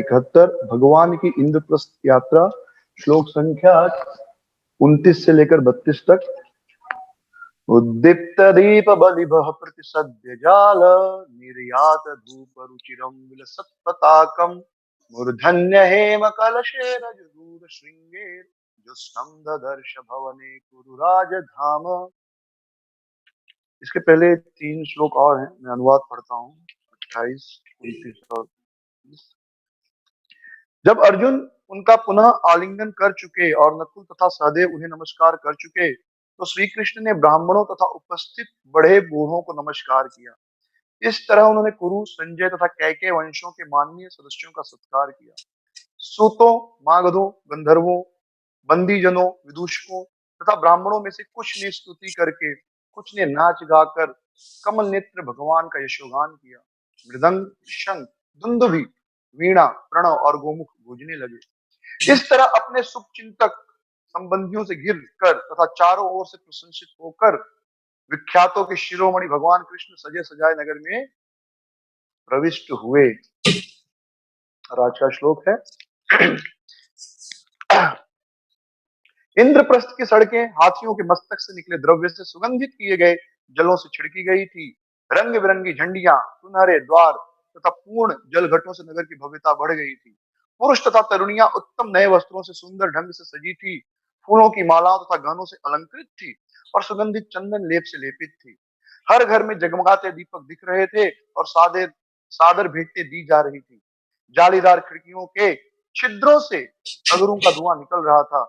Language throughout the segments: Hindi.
71 भगवान की इंद्रप्रस्थ यात्रा, श्लोक संख्या 29 से लेकर 32 तक। उद्दीप्त दीप बलिभः प्रतिसद्य जाल, निर्यात धूप रुचिरं विलसत् पताकम्, मूर्धन्य हेम कलशे रजदूर श्रृंगेर, जुष्टं ददर्श भवने कुरु राजधाम। इसके पहले 3 श्लोक और हैं, मैं अनुवाद पढ़ता हूँ। 28, 29 और 30। जब अर्जुन उनका पुनः आलिंगन कर चुके और नकुल तथा सहदेव उन्हें नमस्कार कर चुके, तो श्री कृष्ण ने ब्राह्मणों तथा उपस्थित बड़े बूढ़ों को नमस्कार किया। इस तरह उन्होंने कुरु, संजय तथा कैकेय वंशों के माननीय सदस्यों का सत्कार किया। सूतों, मागधों, गंधर्वों, बंदीजनों, विदूषकों तथा ब्राह्मणों में से कुछ ने स्तुति करके, कुछ ने नाच गाकर कमल नेत्र भगवान का यशोगान किया। मृदंग, शंख, दुंदुभि, वीणा, प्रणव और गोमुख गूंजने लगे। इस तरह अपने शुभ चिंतक संबंधियों से घिर कर तथा चारों ओर से प्रशंसित होकर विख्यातों के शिरोमणि भगवान कृष्ण सजे सजाए नगर में प्रविष्ट हुए। और आज का श्लोक है इंद्रप्रस्थ की सड़कें हाथियों के मस्तक से निकले द्रव्य से सुगंधित किए गए जलों से छिड़की गई थी। रंग बिरंगी झंडियां, सुनहरे द्वार तथा पूर्ण जल घटों से नगर की भव्यता बढ़ गई थी। पुरुष तथा तरुणियां उत्तम नए वस्त्रों से सुंदर ढंग से सजी थी, फूलों की मालाओं तथा गहनों से अलंकृत थी और सुगंधित चंदन लेप से लेपित थी। हर घर में जगमगाते दीपक दिख रहे थे और सादर भेंटें दी जा रही थी। जालीदार खिड़कियों के छिद्रों से अगरों का धुआं निकल रहा था,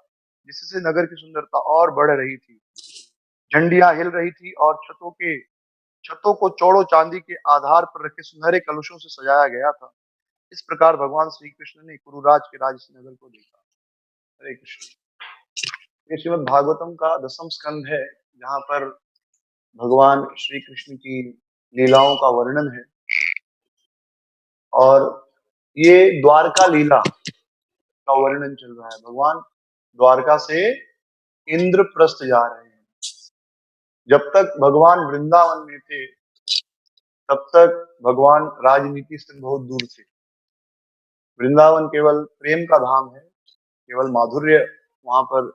जिससे नगर की सुंदरता और बढ़ रही थी। झंडियां हिल रही थी और छतों को चौड़ो चांदी के आधार पर रखे सुनहरे कलशों से सजाया गया था। इस प्रकार भगवान श्री कृष्ण ने कुरुराज के राजसी नगर को देखा। हरे कृष्ण। ये श्रीमद् भागवतम का 10वां स्कंध है, जहाँ पर भगवान श्री कृष्ण की लीलाओं का वर्णन है। और ये द्वारका लीला का वर्णन चल रहा है। भगवान द्वारका से इंद्रप्रस्थ जा रहे हैं। जब तक भगवान वृंदावन में थे, तब तक भगवान राजनीति से बहुत दूर थे। वृंदावन केवल प्रेम का धाम है, केवल माधुर्य वहां पर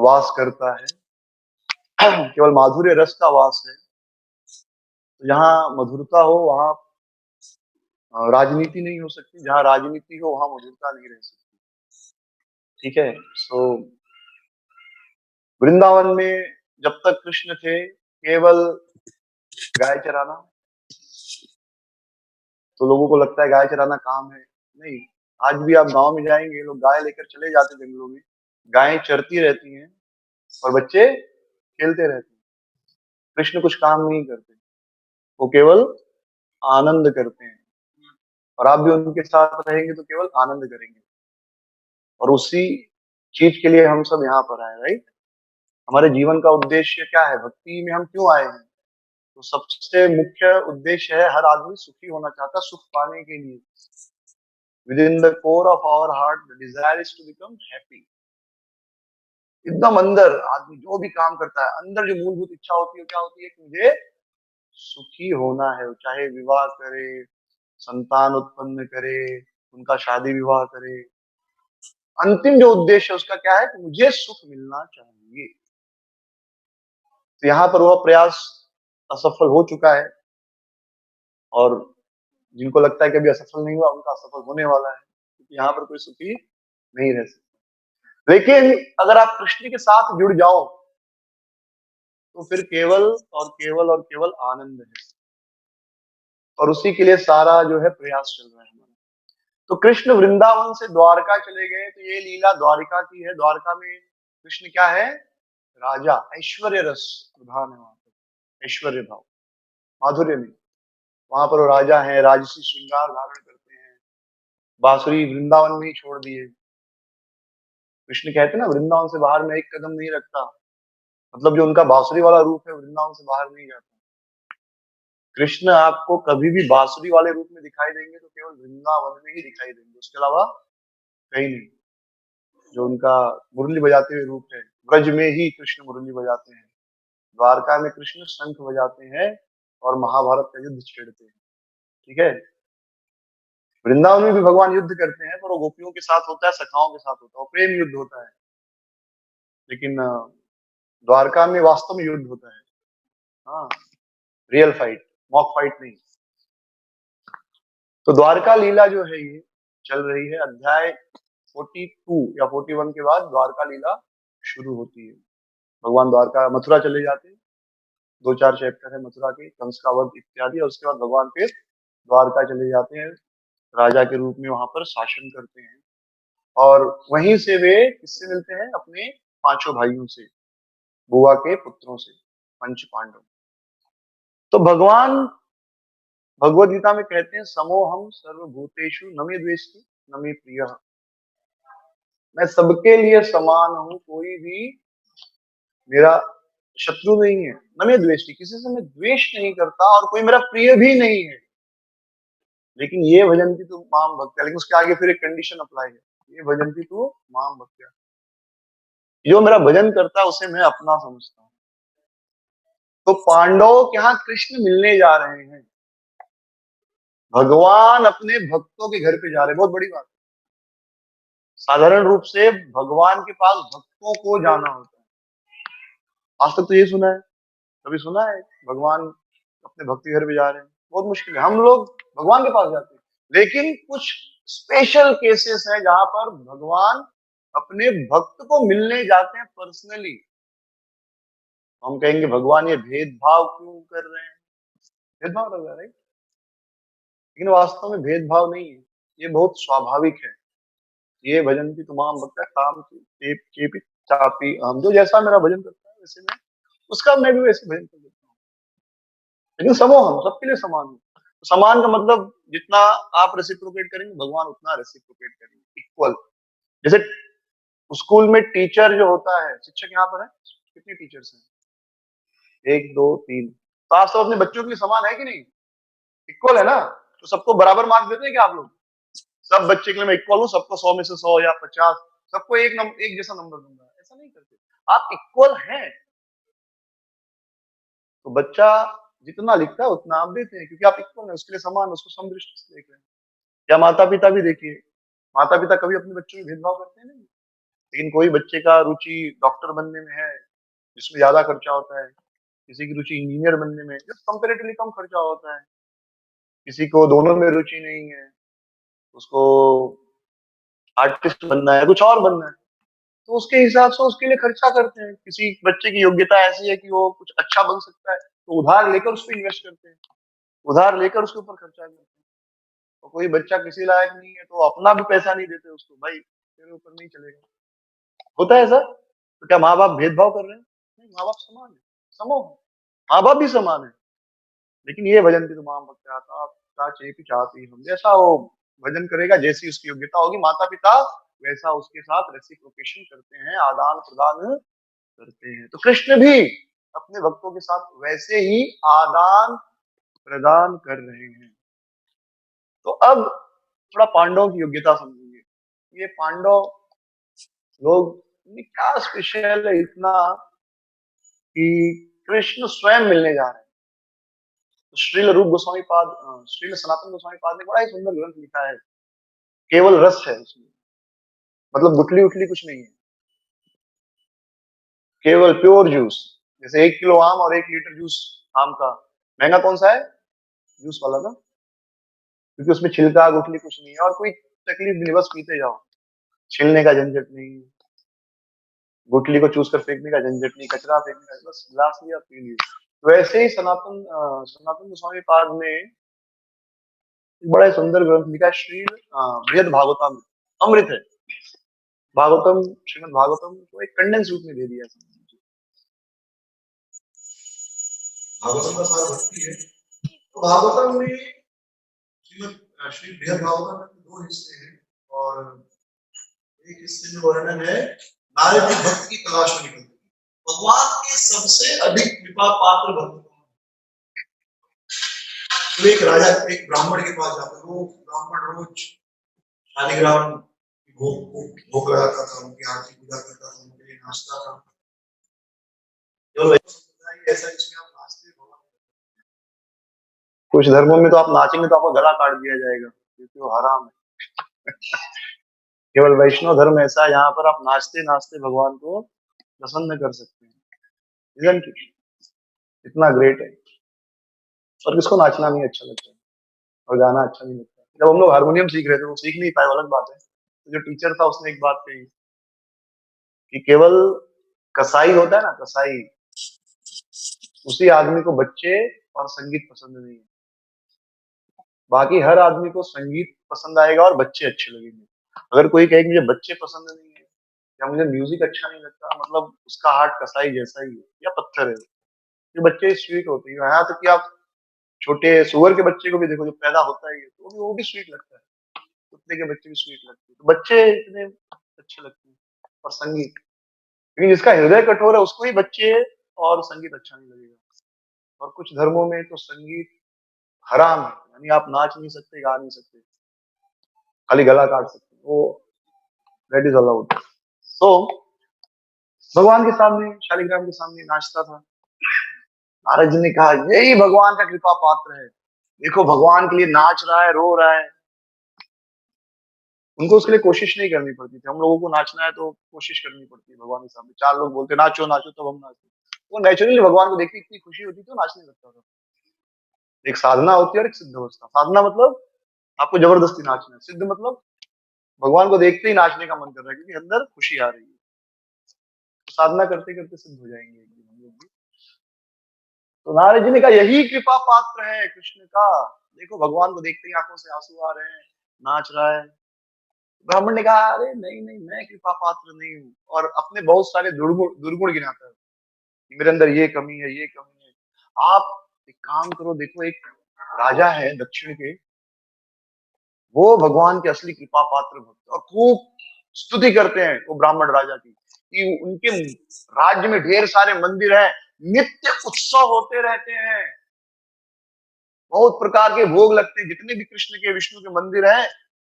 वास करता है, केवल माधुर्य रस का वास है। तो जहाँ मधुरता हो वहां राजनीति नहीं हो सकती, जहाँ राजनीति हो वहां मधुरता नहीं रह सकती। ठीक है। सो वृंदावन में जब तक कृष्ण थे, केवल गाय चराना। तो लोगों को लगता है गाय चराना काम है। नहीं, आज भी आप गांव में जाएंगे, लोग गाय लेकर चले जाते जंगलों में, गायें चरती रहती हैं और बच्चे खेलते रहते हैं। कृष्ण कुछ काम नहीं करते, वो केवल आनंद करते हैं। और आप भी उनके साथ रहेंगे तो केवल आनंद करेंगे। और उसी चीज के लिए हम सब यहाँ पर आए, राइट। हमारे जीवन का उद्देश्य क्या है, भक्ति में हम क्यों आए हैं? तो सबसे मुख्य उद्देश्य है, हर आदमी सुखी होना चाहता है, सुख पाने के लिए। Within the core of our heart, the desire is to become happy. एकदम अंदर आदमी जो भी काम करता है, अंदर जो मूलभूत इच्छा होती है क्या होती है कि मुझे सुखी होना है। चाहे विवाह करे, संतान उत्पन्न करे, उनका शादी विवाह करे, अंतिम जो उद्देश्य है उसका क्या है कि मुझे सुख मिलना चाहिए। तो यहाँ पर वह प्रयास असफल हो चुका है, और जिनको लगता है कि अभी असफल नहीं हुआ, उनका असफल होने वाला है, क्योंकि यहाँ पर कोई सुखी नहीं रह सकता। लेकिन अगर आप कृष्ण के साथ जुड़ जाओ तो फिर केवल और केवल और केवल आनंद है। और उसी के लिए सारा जो है प्रयास चल रहा है हमारा। तो कृष्ण वृंदावन से द्वारका चले गए, तो ये लीला द्वारिका की है। द्वारका में कृष्ण क्या है? राजा। ऐश्वर्य रस प्रधान है वहां पर, ऐश्वर्य भाव, माधुर्य नहीं। वहां पर वो राजा है, राजसी श्रृंगार धारण करते हैं, बांसुरी वृंदावन में ही छोड़ दिए। कृष्ण कहते हैं ना, वृंदावन से बाहर में एक कदम नहीं रखता। मतलब जो उनका बांसुरी वाला रूप है, वृंदावन से बाहर नहीं जाता। कृष्ण आपको कभी भी बांसुरी वाले रूप में दिखाई देंगे तो केवल वृंदावन में ही दिखाई देंगे, उसके अलावा कहीं नहीं। जो उनका मुरली बजाते हुए रूप है, ब्रज में ही कृष्ण मुरली बजाते हैं, द्वारका में कृष्ण शंख बजाते हैं और महाभारत का युद्ध छेड़ते हैं। ठीक है। वृंदावन में भी भगवान युद्ध करते हैं, पर वो गोपियों के साथ होता है, सखाओं के साथ होता है, वो प्रेम युद्ध होता है। लेकिन द्वारका में वास्तव में युद्ध होता है। हाँ, रियल फाइट, मॉक फाइट नहीं। तो द्वारका लीला जो है ये चल रही है, अध्याय 42 या 41 के बाद द्वारका लीला शुरू होती है। भगवान द्वारका मथुरा चले जाते हैं, 2-4 चैप्टर है मथुरा के, कंस का वध इत्यादि, और उसके बाद भगवान फिर द्वारका चले जाते हैं, राजा के रूप में वहां पर शासन करते हैं। और वहीं से वे किससे मिलते हैं? अपने पांचों भाइयों से, बुआ के पुत्रों से, पंच पांडव। तो भगवान भगवद गीता में कहते हैं, समोहम सर्वभूतेषु न मे द्वेष्टि न मे प्रियः। मैं सबके लिए समान हूं, कोई भी मेरा शत्रु नहीं है। न मे द्वेष्टि, किसी से मैं द्वेष नहीं करता, और कोई मेरा प्रिय भी नहीं है। लेकिन ये भजंती तू माम भक्त्या, लेकिन उसके आगे फिर एक कंडीशन अप्लाई है, ये भजंती तू माम भक्त्या, जो मेरा भजन करता है उसे मैं अपना समझता हूँ। तो पांडवों के यहाँ कृष्ण मिलने जा रहे हैं, भगवान अपने भक्तों के घर पे जा रहे हैं, बहुत बड़ी बात है। साधारण रूप से भगवान के पास भक्तों को जाना होता है। आज तक तो ये सुना है, कभी सुना है भगवान अपने भक्ति घर पे जा रहे हैं? बहुत मुश्किल है। हम लोग भगवान के पास जाते हैं, लेकिन कुछ स्पेशल केसेस हैं जहां पर भगवान अपने भक्त को मिलने जाते हैं पर्सनली। हम कहेंगे भगवान ये भेदभाव क्यों कर रहे हैं? भेदभाव लग रहा है, राइट? लेकिन वास्तव में भेदभाव नहीं है, ये बहुत स्वाभाविक है। ये भजन की तमाम भक्त काम चेपी चापी, हम जो जैसा मेरा भजन करता है वैसे मैं उसका मैं भी वैसे भजन कर देता हूँ। लेकिन समूह हम सबके लिए समान हूँ। समान का मतलब जितना आप रेसिप्रोकेट करेंगे, भगवान उतना रेसिप्रोकेट करेंगे, इक्वल। जैसे स्कूल में टीचर जो होता है, शिक्षक यहाँ पर है, कितने टीचर्स हैं? 1 2 3। तो आप सब अपने बच्चों के लिए समान है कि नहीं? इक्वल है ना? तो सबको बराबर मार्क्स देते हैं क्या आप लोग? सब बच्चे के लिए मैं इक्वल हूँ, सबको 100 में से 100 या 50, सबको एक जैसा नंबर दूंगा, ऐसा नहीं करते। आप इक्वल हैं, तो बच्चा जितना लिखता है उतना आप देते हैं, क्योंकि आप इक्वल हैं, उसके लिए समान, उसको समदृष्टि से देख रहे हैं। या माता पिता भी देखिए, माता पिता कभी अपने बच्चों में भेदभाव करते हैं नहीं। लेकिन कोई बच्चे का रुचि डॉक्टर बनने में है, जिसमें ज्यादा खर्चा होता है, किसी की रुचि इंजीनियर बनने में, जो कंपेरेटिवली कम खर्चा होता है, किसी को दोनों में रुचि नहीं है, उसको आर्टिस्ट बनना है, कुछ और बनना है, तो उसके हिसाब से उसके लिए खर्चा करते हैं। किसी बच्चे की योग्यता ऐसी है कि वो कुछ अच्छा बन सकता है, तो उधार लेकर उस पर इन्वेस्ट करते हैं, उधार लेकर उसके ऊपर खर्चा करते हैं। तो कोई बच्चा किसी लायक नहीं है तो अपना भी पैसा नहीं देते उसको, भाई तेरे ऊपर नहीं चलेगा। होता है सर? तो क्या माँ बाप भेदभाव कर रहे हैं? नहीं, माँ बाप समान है, समूह, माँ बाप भी समान है। लेकिन ये भजन की तमाम भक्त आता चाहती चाहती हम, जैसा वो भजन करेगा, जैसी उसकी योग्यता होगी, माता पिता वैसा उसके साथ रेसिप्रोकेशन करते हैं, आदान प्रदान करते हैं। तो कृष्ण भी अपने भक्तों के साथ वैसे ही आदान प्रदान कर रहे हैं। तो अब थोड़ा पांडवों की योग्यता समझेंगे। ये पांडव लोग क्या स्पेशल है इतना कि कृष्ण स्वयं मिलने जा रहे हैं। तो श्रील रूप गोस्वामी पाद, श्रील सनातन गोस्वामी पाद ने बड़ा ही सुंदर ग्रंथ लिखा है, केवल रस है उसमें, मतलब गुठली उठली कुछ नहीं है, केवल प्योर जूस। जैसे 1 किलो आम और 1 लीटर जूस आम का, महंगा कौन सा है? जूस वाला का, क्योंकि उसमें छिलका गुठली कुछ नहीं है और कोई तकलीफ नहीं, बस पीते जाओ, छिलने का झंझट नहीं, गुठली को चूस कर फेंकने का झंझट नहीं, कचरा फेंकने का, बस गिलास लिया पी लिया। वैसे ही सनातन गोस्वामी पाद ने बड़ा ही सुंदर ग्रंथ लिखा है, श्री बृहद भागवतम, अमृत है भागवतम, श्रीमद भागवतम को एक कंडेंस रूप में दे दिया है। भागवतम का सार भक्ति है। तो भागवतम में श्रीमद श्री बृहद भागवतम में 2 हिस्से हैं, और एक हिस्से में वर्णन है नारद की भक्त की तलाश में निकलते भगवान के सबसे अधिक कृपा पात्र भक्त। तो एक राजा एक ब्राह्मण के पास जाता, वो ब्राह्मण रोज शालिग्राम भोग लगाता था, उनकी आरती पूजा करता था, उनके लिए नाचता था। जो ऐसा जिसमें आप नाचते, कुछ धर्मों में तो आप नाचेंगे तो आपका गला काट दिया जाएगा, क्योंकि वो हराम है। केवल वैष्णव धर्म ऐसा है यहाँ पर आप नाचते नाचते भगवान को प्रसन्न कर सकते हैं। Isn't it? इतना ग्रेट है। और किसको नाचना नहीं अच्छा लगता है और गाना अच्छा नहीं लगता। जब हम लोग हारमोनियम सीख रहे थे, वो सीख नहीं पाए, वो अलग बात है। तो जो टीचर था उसने एक बात कही कि केवल कसाई होता है ना, कसाई, उसी आदमी को बच्चे और संगीत पसंद नहीं है। बाकी हर आदमी को संगीत पसंद आएगा और बच्चे अच्छे लगेंगे। अगर कोई कहे कि मुझे बच्चे पसंद नहीं है या मुझे म्यूजिक अच्छा नहीं लगता, मतलब उसका हार्ट कसाई जैसा ही है या पत्थर है। ये बच्चे स्वीट होते हैं, यहाँ तक कि आप छोटे सुअर के बच्चे को भी देखो, जो पैदा होता है तो वो भी स्वीट लगता है। कुत्ते के बच्चे भी स्वीट लगते हैं, तो बच्चे इतने अच्छे लगते हैं। और संगीत, लेकिन जिसका हृदय कठोर है उसको ही बच्चे और संगीत अच्छा नहीं लगेगा। और कुछ धर्मों में तो संगीत हराम है, यानी आप नाच नहीं सकते, गा नहीं सकते, खाली गला काट सकते, वो दैट इज अलाउड। तो भगवान के सामने, शालिग्राम के सामने नाचता था। नारद जी ने कहा यही भगवान का कृपा पात्र है, देखो भगवान के लिए नाच रहा है, रो रहा है। उनको उसके लिए कोशिश नहीं करनी पड़ती थी। हम लोगों को नाचना है तो कोशिश करनी पड़ती है भगवान के सामने। चार लोग बोलते नाचो नाचो, तब हम नाचते। वो नेचुरली भगवान को देख के इतनी खुशी होती थी, तो नाचने लगता था। एक साधना होती है और एक सिद्ध अवस्था। साधना मतलब आपको जबरदस्ती नाचना है, सिद्ध मतलब भगवान को देखते ही नाचने का मन कर रहा है क्योंकि अंदर खुशी आ रही है। तो साधना करते करते सिद्ध हो जाएंगे एक दिन हम लोग भी। तो नारद जी ने कहा यही कृपा पात्र है कृष्ण का, देखो भगवान को देखते ही आंखों से आंसू आ रहे हैं, नाच रहा है। ब्राह्मण ने कहा अरे नहीं नहीं, मैं कृपा पात्र नहीं हूँ, और अपने बहुत सारे दुर्गुण दुर्गुण गिनाता है। मेरे अंदर ये कमी है, ये कमी है। आप एक काम करो, देखो एक राजा है दक्षिण के, वो भगवान के असली कृपा पात्र भक्त, और खूब स्तुति करते हैं वो ब्राह्मण राजा की कि उनके राज्य में ढेर सारे मंदिर हैं, नित्य उत्सव होते रहते हैं, बहुत प्रकार के भोग लगते हैं। जितने भी कृष्ण के विष्णु के मंदिर हैं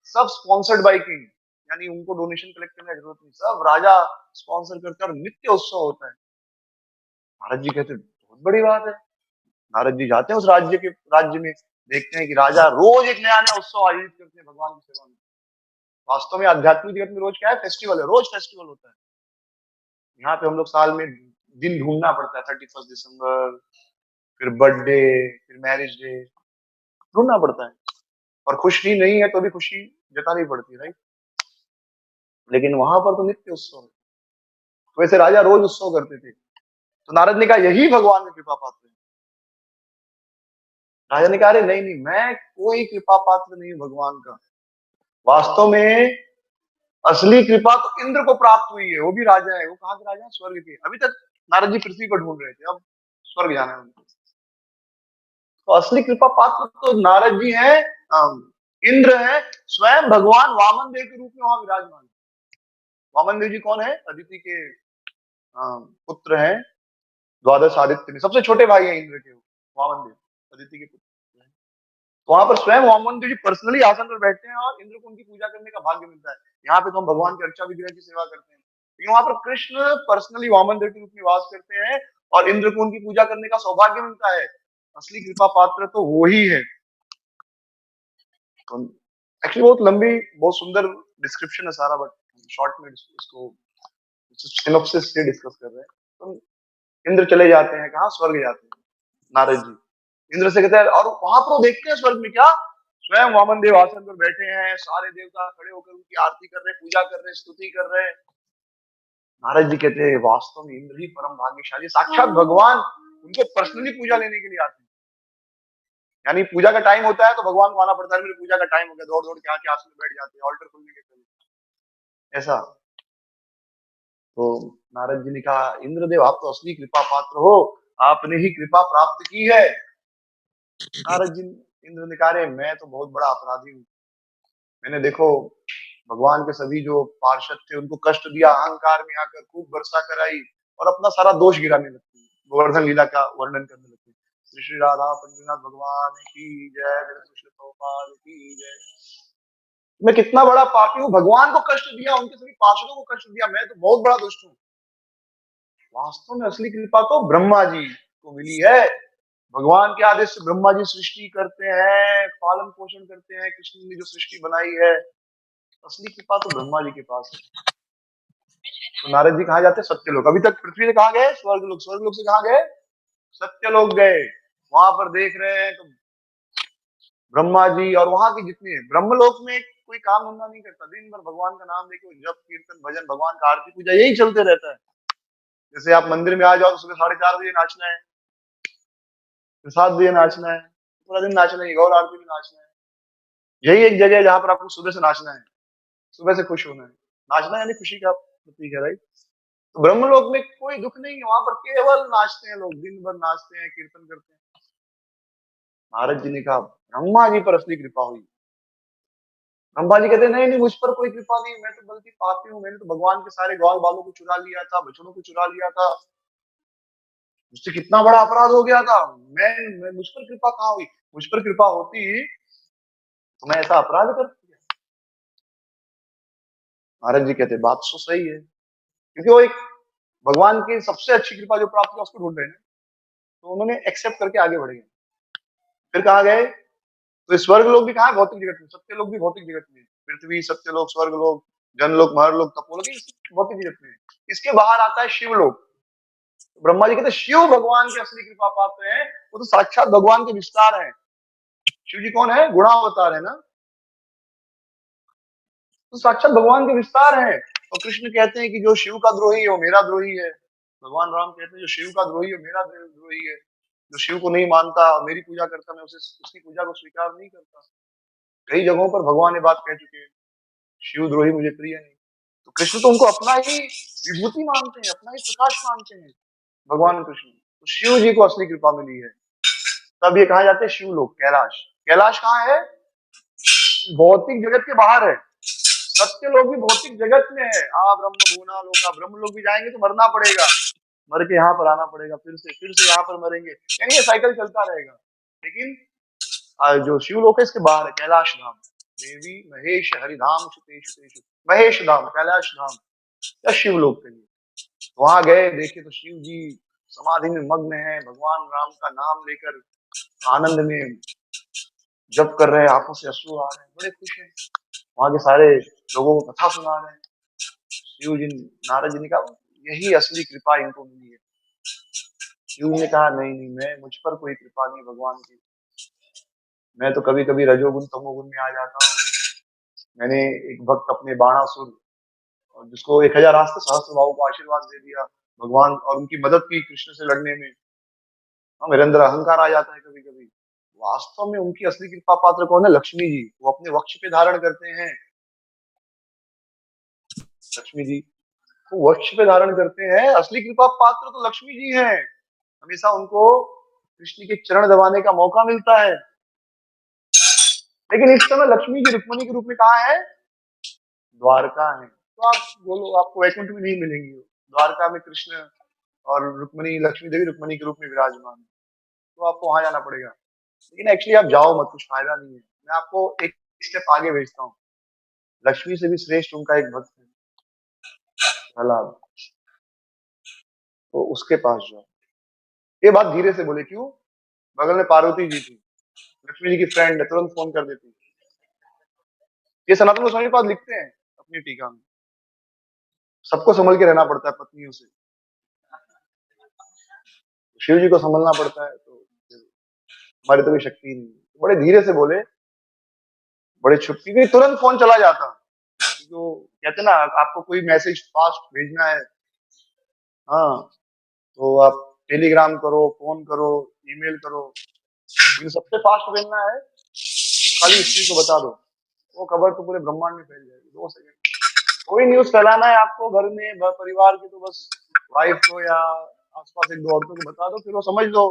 सब स्पॉन्सर्ड बाय किंग, यानी उनको डोनेशन कलेक्ट करने की जरूरत नहीं, सब राजा स्पॉन्सर करते हैं और नित्य उत्सव होता है। नारद जी कहते हैं बहुत बड़ी बात है। नारद जी जाते हैं उस राज्य में, देखते हैं कि राजा रोज एक नया नया उत्सव आयोजित करते हैं भगवान की सेवा में। वास्तव में आध्यात्मिक जगत में रोज क्या है, फेस्टिवल है, रोज फेस्टिवल होता है। यहाँ पे हम लोग साल में दिन ढूंढना पड़ता है, 31 दिसंबर, फिर बर्थडे, फिर मैरिज डे, ढूंढना पड़ता है। और खुशी नहीं है तो भी खुशी जतानी पड़ती है, राइट। लेकिन वहां पर तो नित्य उत्सव है। तो वैसे राजा रोज उत्सव करते थे। तो नारद ने कहा यही भगवान की कृपा पात्र है। राजा ने कहा अरे नहीं नहीं, मैं कोई कृपा पात्र नहीं हूं भगवान का। वास्तव में असली कृपा तो इंद्र को प्राप्त हुई है, वो भी राजा है। वो कहाँ के राजा है, स्वर्ग के। अभी तक नारद जी पृथ्वी पर ढूंढ रहे थे, अब स्वर्ग जाना है उनको। तो असली कृपा पात्र तो नारद जी हैं, इंद्र है, स्वयं भगवान वामन देव के रूप में वहां विराजमान है। वामन देव जी कौन है, अदिति के पुत्र हैं, द्वादश आदित्य में सबसे छोटे भाई हैं इंद्र के, वामन देव अदिति के पुत्र हैं। तो वहां पर स्वयं वामन देव जी पर्सनली आसन पर बैठते हैं और इंद्र को उनकी पूजा करने का भाग्य मिलता है। यहाँ पे तो हम भगवान के अर्चा विग्रह की सेवा करते हैं, लेकिन वहां पर कृष्ण पर्सनली वामन देव के रूप में वास करते हैं और इंद्र को उनकी पूजा करने का सौभाग्य मिलता है। असली कृपा पात्र तो वो ही है। एक्चुअली बहुत लंबी, बहुत सुंदर डिस्क्रिप्शन है सारा, बट शॉर्ट में इसको सिनॉप्सिस से डिस्कस कर रहे हैं। तो इंद्र चले जाते हैं, कहाँ, स्वर्ग जाते हैं नारद जी। इंद्र से कहते हैं, और वहां पर वो देखते हैं स्वर्ग में क्या, स्वयं वामन देव आसन पर बैठे हैं, सारे देवता खड़े होकर उनकी आरती कर रहे हैं, पूजा कर रहे हैं, स्तुति कर रहे हैं। नारद जी कहते हैं वास्तव में इंद्र ही परम भाग्यशाली, साक्षात भगवान उनको पर्सनली पूजा लेने के लिए आते हैं। यानी पूजा का टाइम होता है तो भगवान को आना पड़ता है, मेरी पूजा का टाइम हो गया, दौड़ दौड़ के आके आसन में बैठ जाते हैं ऑल्टर खुलने के पहले, ऐसा। तो नारद जी ने कहा इंद्रदेव आप तो असली कृपा पात्र हो, आपने ही कृपा प्राप्त की है। नारद जी, इंद्र ने कहा रे मैं तो बहुत बड़ा अपराधी हूँ, मैंने देखो भगवान के सभी जो पार्षद थे उनको कष्ट दिया, अहंकार में आकर खूब वर्षा कराई और अपना सारा दोष गिराने लगते हैं, गोवर्धन लीला का वर्णन करने लगते हैं। श्री श्री राधा पंडितनाथ भगवान की जय, कृष्ण प्रभुपाद की जय। मैं कितना बड़ा पापी हूँ, भगवान को कष्ट दिया, उनके सभी पार्षदों को कष्ट दिया, मैं तो बहुत बड़ा दुष्ट हूँ। वास्तव में असली कृपा तो ब्रह्मा जी को मिली है, भगवान के आदेश से ब्रह्मा जी सृष्टि करते हैं, पालन पोषण करते हैं, कृष्ण ने जो सृष्टि बनाई है, असली कृपा तो ब्रह्मा जी के पास है। तो नारद जी कहाँ जाते हैं? सत्यलोक। अभी तक पृथ्वी से कहाँ गए? स्वर्गलोक। स्वर्गलोक से कहाँ गए? सत्यलोक गए। वहां पर देख रहे हैं तो ब्रह्मा जी और वहां के जितने हैं, ब्रह्मलोक में कोई काम धंधा नहीं करता, दिन भर भगवान का नाम लेके जप कीर्तन भजन, भगवान का आरती पूजा यही चलते रहता है। जैसे आप मंदिर में आ जाओ तो सुबह 4:30 बजे नाचना है, फिर 7 बजे नाचना है, पूरा दिन नाचना है, गौर आरती में नाचना है। यही एक जगह है जहां पर आपको सुबह से नाचना है, सुबह से खुश होना है। नाचना यानी खुशी का प्रतीक है, राइट? तो ब्रह्मलोक में कोई दुख नहीं है, वहां पर केवल नाचते हैं लोग, दिन भर नाचते हैं, कीर्तन करते हैं। नारद जी ने कहा ब्रह्मा जी पर असली कृपा हुई। ब्रह्मा जी कहते नहीं नहीं, मुझ पर कोई कृपा नहीं, मैं तो बल्कि पापी हूँ, मैंने तो भगवान के सारे ग्वाल बालों को चुरा लिया था, बछड़ों को चुरा लिया था, मुझसे कितना बड़ा अपराध हो गया था। मैं मुझ पर कृपा कहाँ हुई? मुझ पर कृपा होती तो मैं ऐसा अपराध कर। नारद जी कहते बात तो सही है, क्योंकि वो एक भगवान की सबसे अच्छी कृपा जो प्राप्त हुआ उसको ढूंढ रहे हैं। तो उन्होंने एक्सेप्ट करके आगे बढ़ गए। फिर कहा गए तो स्वर्ग लोग भी कहा है? भौतिक जगत में। सत्य लोग भी भौतिक जगत में, पृथ्वी, सत्य लोग, स्वर्ग लोग, जनलोक, महरलोक, तपोलोक, ये सब भौतिक जगत में। इसके बाहर आता है शिवलोक। तो ब्रह्मा जी कहते हैं शिव भगवान की असली कृपा पात्र है, वो तो साक्षात भगवान के विस्तार है। शिव जी कौन है? गुणावतार है ना, तो साक्षात भगवान के विस्तार है। और कृष्ण कहते हैं कि जो शिव का द्रोही है वो मेरा द्रोही है। भगवान राम कहते हैं जो शिव का द्रोही है मेरा द्रोही है। जो शिव को नहीं मानता, मेरी पूजा करता, मैं उसे उसकी पूजा को स्वीकार नहीं करता। कई जगहों पर भगवान ये बात कह चुके हैं, शिव द्रोही मुझे प्रिय नहीं। तो कृष्ण तो उनको अपना ही विभूति मानते हैं, अपना ही प्रकाश मानते हैं, भगवान कृष्ण। तो शिव जी को असली कृपा मिली है। तब ये कहा जाता है शिवलोक, कैलाश। कैलाश कहाँ है? भौतिक जगत के बाहर है। सत्य लोग भी भौतिक जगत में है। ब्रह्म भूना लोका, ब्रह्म लोग भी जाएंगे तो मरना पड़ेगा, मर के यहाँ पर आना पड़ेगा, फिर से यहाँ पर मरेंगे, यानी ये साइकिल चलता रहेगा। लेकिन जो शिवलोक है इसके बाहर है कैलाश धाम। देवी महेश हरिधाम सुतेषु तेषु, महेश धाम, कैलाश धाम या शिवलोक के लिए। वहां गए, देखे तो शिव जी समाधि में मग्न है, भगवान राम का नाम लेकर आनंद में जप कर रहे हैं, आंखों से अश्रु आ रहे हैं, बड़े खुश हैं। वहां के सारे लोगों को कथा सुना रहे हैं। शिव जी, नारद जी ने कहा यही असली कृपा इनको मिली है। शिव ने कहा नहीं नहीं, मैं मुझ पर कोई कृपा नहीं भगवान की, मैं तो कभी कभी रजोगुण तमोगुण में आ जाता हूँ। मैंने एक भक्त अपने बाणासुर, और जिसको 1000 अस्त्र सहस्त्र भाव को आशीर्वाद दे दिया भगवान, और उनकी मदद की कृष्ण से लड़ने में। मेरे अंदर अहंकार आ जाता है कभी कभी। वास्तव में उनकी असली कृपा पात्र कौन है? लक्ष्मी जी। वो अपने वक्ष पे धारण करते हैं, लक्ष्मी जी वो वक्ष पे धारण करते हैं। असली कृपा पात्र तो लक्ष्मी जी हैं। हमेशा उनको कृष्ण के चरण दबाने का मौका मिलता है। लेकिन इस समय लक्ष्मी जी रुक्मणी के रूप में कहाँ है? द्वारका है। तो आप बोलो आपको वैकुंठ में नहीं मिलेंगी, द्वारका में कृष्ण और रुक्मणी, लक्ष्मी देवी रुक्मणी के रूप में विराजमान है, तो आपको वहां जाना पड़ेगा। लेकिन एक्चुअली आप जाओ मत, कुछ फायदा नहीं है। मैं आपको एक स्टेप आगे भेजता हूँ। लक्ष्मी से भी श्रेष्ठ उनका एक भक्त है, प्रहलाद, तो उसके पास जाओ। ये बात धीरे से बोले, क्यों? बगल में पार्वती जी थी, लक्ष्मी जी की फ्रेंड है, तुरंत फोन कर देती। ये सनातन गोस्वामी पाद लिखते हैं अपनी टीका में। सबको संभल के रहना पड़ता है पत्नियों से, शिव जी को संभलना पड़ता है, तो हमारी तो कोई शक्ति नहीं है। तो बड़े धीरे से बोले, बड़े छुप, क्योंकि तुरंत फोन चला जाता। जो कहते ना, आपको कोई मैसेज फास्ट भेजना है, हाँ, तो आप टेलीग्राम करो, फोन करो, ईमेल करो, लेकिन सबसे फास्ट भेजना है तो खाली स्त्री को बता दो, वो खबर तो पूरे ब्रह्मांड में फैल जाएगी 2 सेकंड। कोई न्यूज फैलाना है आपको घर में, परिवार के, तो बस वाइफ को या आसपास 1-2 औरतों को बता दो, फिर वो समझ लो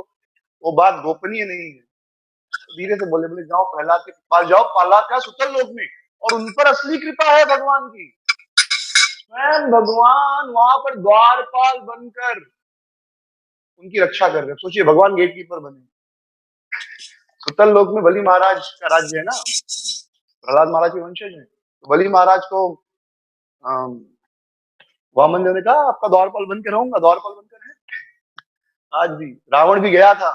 वो बात गोपनीय नहीं है। तो धीरे से बोले, बोले जाओ प्रहलाद के पास जाओ, प्रहलाद का सुतल लोक में, और उन पर असली कृपा है भगवान की। स्वयं भगवान वहां पर द्वारपाल बनकर उनकी रक्षा कर रहे हैं। सोचिए, भगवान गेट कीपर बने। सुतल लोक में बलि महाराज का राज्य है ना, प्रहलाद महाराज के वंशज हैं। तो बलि महाराज को वामन देव ने कहा आपका द्वारपाल बन के रहूंगा, द्वारपाल बनकर है। आज भी रावण भी गया था,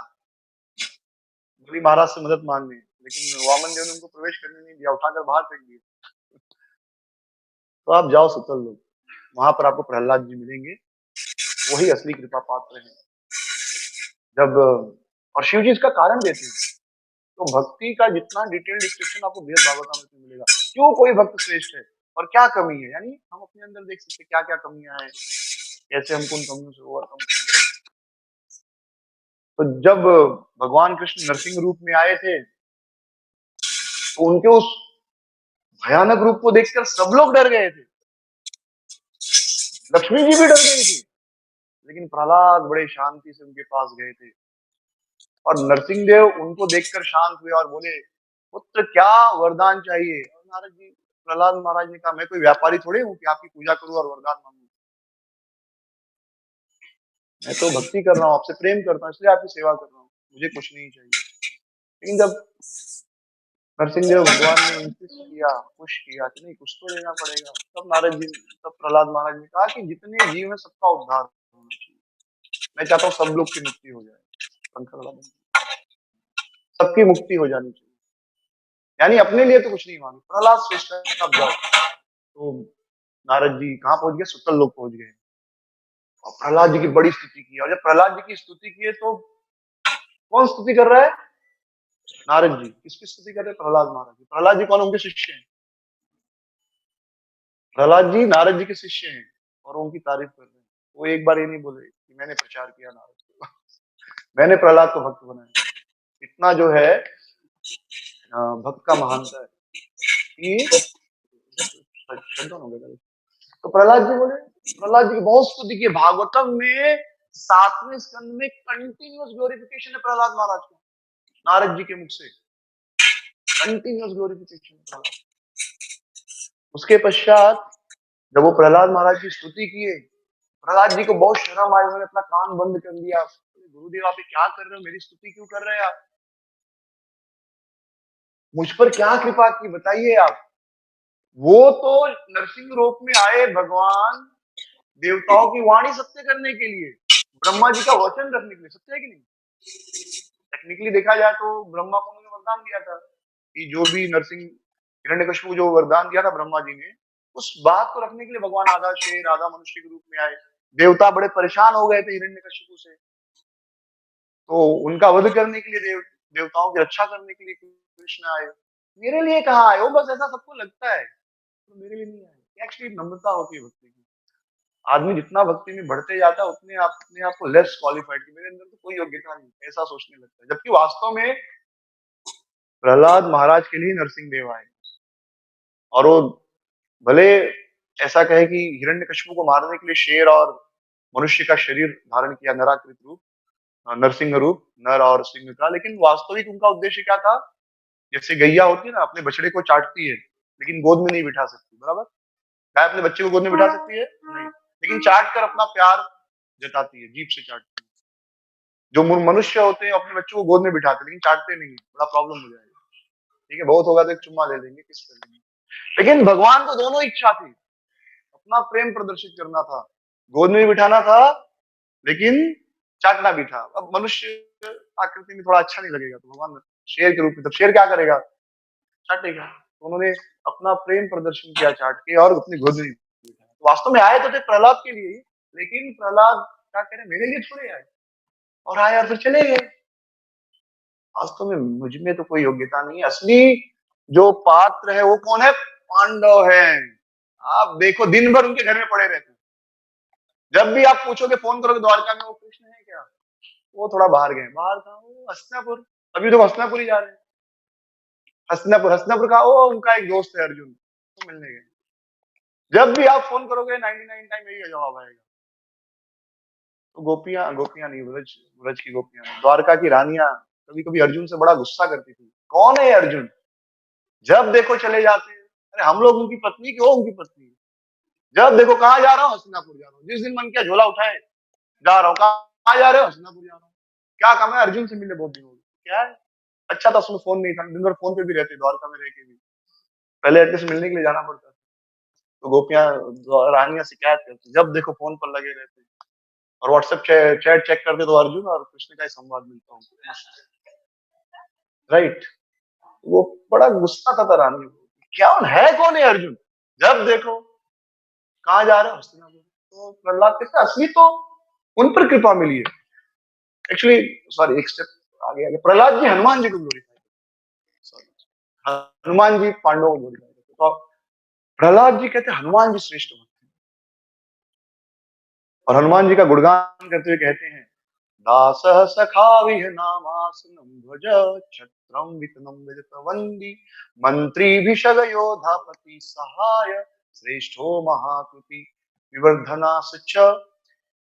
बलि महाराज से मदद मांगने, लेकिन वामन देव ने उनको प्रवेश करने नहीं दिया, उठाकर बाहर फेंक दिया। तो आप जाओ सुतल लोग, वहां पर आपको प्रहलाद जी मिलेंगे, वही असली कृपा पात्र हैं। जब और शिव जी इसका कारण देते हैं, तो भक्ति का जितना डिटेल डिस्क्रिप्शन आपको बेहद भागवतम में मिलेगा। क्यों कोई भक्त श्रेष्ठ है और क्या कमी है, यानी हम अपने अंदर देख सकते हैं क्या क्या कमियां हैं, कैसे हमको उन कमियों से ओवरकम करना है। तो जब भगवान कृष्ण नरसिंह रूप में आए थे, तो उनके उस भयानक रूप को देखकर सब लोग डर गए थे, लक्ष्मी जी भी डर गई थी, लेकिन प्रहलाद बड़े शांति से उनके पास गए थे, और नरसिंह देव उनको देखकर शांत हुए और बोले, पुत्र क्या वरदान चाहिए। और नारद जी, प्रहलाद महाराज ने कहा, मैं कोई व्यापारी थोड़ी हूँ कि आपकी पूजा करूँ और वरदान मांगू, मैं तो भक्ति कर रहा हूँ, आपसे प्रेम करता हूँ, इसलिए आपकी सेवा कर रहा हूँ, मुझे कुछ नहीं चाहिए। लेकिन जब नरसिंह देव भगवान ने इंसिस्ट किया, पुश किया कि नहीं कुछ तो लेना पड़ेगा, तब प्रहलाद महाराज ने कहा कि जितने जीव है सबका उद्धार होना चाहिए, मैं चाहता हूँ सब लोग की मुक्ति हो जाए, शंकर वाला सबकी मुक्ति हो जानी चाहिए, यानी अपने लिए तो कुछ नहीं मांगे। प्रहलाद श्रेष्ठ है, अब जाओ। तो नारद जी कहाँ पहुंच गए, सुतल लोग पहुंच गए, और प्रहलाद जी की बड़ी स्तुति की। और जब प्रहलाद जी की स्तुति की है, तो कौन स्तुति कर रहा है, नारद जी। किसकी स्तुति कर रहे हैं, प्रहलाद महाराज जी। प्रहलाद जी कौन, उनके शिष्य हैं। प्रहलाद जी नारद जी के शिष्य हैं और उनकी तारीफ कर रहे हैं। वो एक बार ये नहीं बोले कि मैंने प्रचार किया नारद को, मैंने प्रहलाद को भक्त बनाया। इतना जो है भक्त का महानता है कि तो प्रहलाद जी बोले, प्रहलाद जी की बहुत स्तुति की। भागवतम में 7वें स्कंद में कंटिन्यूअस ग्लोरिफिकेशन है प्रहलाद महाराज को, नारद जी के मुख से कंटिन्यूअस ग्लोरिफिकेशन। उसके पश्चात जब वो प्रहलाद महाराज की स्तुति किए, प्रहलाद जी को बहुत शर्म आई, उन्होंने अपना कान बंद कर लिया। गुरुदेव आप क्या कर रहे हो, मेरी स्तुति क्यों कर रहे हैं आप, मुझ पर क्या कृपा की बताइए आप। वो तो नरसिंह रूप में आए भगवान, देवताओं की वाणी सत्य करने के लिए, ब्रह्मा जी का वचन रखने के लिए, सत्य है कि नहीं। टेक्निकली देखा जाए तो ब्रह्मा को उन्होंने वरदान दिया था कि जो भी नरसिंह हिरण्यकशिपु को जो वरदान दिया था ब्रह्मा जी ने, उस बात को रखने के लिए भगवान आधा शेर आधा मनुष्य के रूप में आए। देवता बड़े परेशान हो गए थे हिरण्यकशिपु से, तो उनका वध करने के लिए देवताओं की रक्षा करने के लिए कृष्ण आए। मेरे लिए कहाँ आए वो, बस ऐसा सबको लगता है, तो मेरे लिए नहीं आए। एक्चुअली नम्रता होती है भक्ति की। आदमी जितना भक्ति में बढ़ते जाता है उतने अपने आप को लेस क्वालिफाइड कि मेरे अंदर तो कोई योग्यता नहीं, ऐसा सोचने लगता है। जबकि वास्तव में प्रहलाद महाराज के लिए नरसिंह देव आए, और वो भले ऐसा कहे कि हिरण्यकशिपु को मारने के लिए शेर और मनुष्य का शरीर धारण किया, नराकृत रूप, नरसिंह रूप, नर और सिंह का, लेकिन वास्तविक उनका उद्देश्य क्या था। जैसे गैया होती है ना, अपने बछड़े को चाटती है लेकिन गोद में नहीं बिठा सकती, बराबर। गाय अपने बच्चे को गोद में बिठा सकती है नहीं, लेकिन चाट कर अपना प्यार जताती है, जीभ से चाटती है। जो मनुष्य होते हैं अपने बच्चों को गोद में बिठाते लेकिन चाटते नहीं है, बड़ा प्रॉब्लम हो जाएगा। ठीक है, बहुत होगा तो एक चुम्मा दे देंगे, किस कर देंगे। लेकिन भगवान को दोनों इच्छा थी, अपना प्रेम प्रदर्शित करना था, गोद में भी बिठाना था लेकिन चाटना भी था। अब मनुष्य आकृति में थोड़ा अच्छा नहीं लगेगा, तो भगवान शेर के रूप में, तब शेर क्या करेगा, चाटेगा। तो उन्होंने अपना प्रेम प्रदर्शन किया चाट के, और अपनी गोद में बिठाया। तो वास्तव में आए तो थे प्रहलाद के लिए, लेकिन प्रहलाद क्या कह रहे, मेरे लिए थोड़े आए, और आए और फिर चले गए। वास्तव में मुझ में तो कोई योग्यता नहीं है, असली जो पात्र है वो कौन है, पांडव है। आप देखो दिन भर उनके घर में पड़े रहते हैं, जब भी आप पूछोगे फोन करोगे द्वारका में वो कृष्ण है क्या, वो थोड़ा बाहर गए, बाहर था वो हस्तिनापुर, अभी तो हस्तिनापुर ही जा रहे हैं। हस्तिनापुर, हस्तिनापुर का वो उनका एक दोस्त है अर्जुन, तो मिलने गए। जब भी आप फोन करोगे 99 टाइम यही जवाब आएगा। तो गोपियां, गोपियां नहीं, ब्रज, ब्रज की गोपियां, द्वारका की रानियां कभी कभी अर्जुन से बड़ा गुस्सा करती थी, कौन है अर्जुन, जब देखो चले जाते हैं। अरे हम लोग उनकी पत्नी की, वो उनकी पत्नी, जब देखो कहाँ जा रहा हूँ, हस्तिनापुर जा रहा हूँ, जिस दिन मन किया झोला उठाए जा रहा हूँ, कहाँ जा रहे हो, हस्तिनापुर जा रहा हूँ। क्या काम है, अर्जुन से मिलने बहुत दिन हो गए, क्या है। अच्छा था उसमें फोन नहीं था, दिन भर फोन पे भी रहते, द्वारका में रह के भी पहले एटलीस्ट मिलने के लिए जाना पड़ता। तो गोपियां, रानियां शिकायत करती, जब देखो फोन पर लगे रहते, और व्हाट्सएप चैट चेक करते तो अर्जुन और कृष्ण का ही संवाद मिलता हूँ। राइट। वो बड़ा गुस्सा था रानी को, क्या है कौन है अर्जुन, जब देखो कहाँ जा रहे हो हस्तिनापुर। तो प्रहलाद कहते असली तो उन पर कृपा मिली है। एक्चुअली सॉरी, एक स्टेप आगे आगे, प्रहलाद जी हनुमान जी को ग्लोरीफाई, सॉरी, हनुमान जी पांडवों को ग्लोरीफाई करते, तो प्रहलाद जी कहते हनुमान जी श्रेष्ठ भक्त हैं। और हनुमान जी का गुणगान करते हुए कहते हैं, दास सखा विहनामासनं भज, छत्रम वितनम विजतवंदी, मंत्री भिषग योधापति सहाय, श्रेष्ठो महाकृति विवर्धना सच।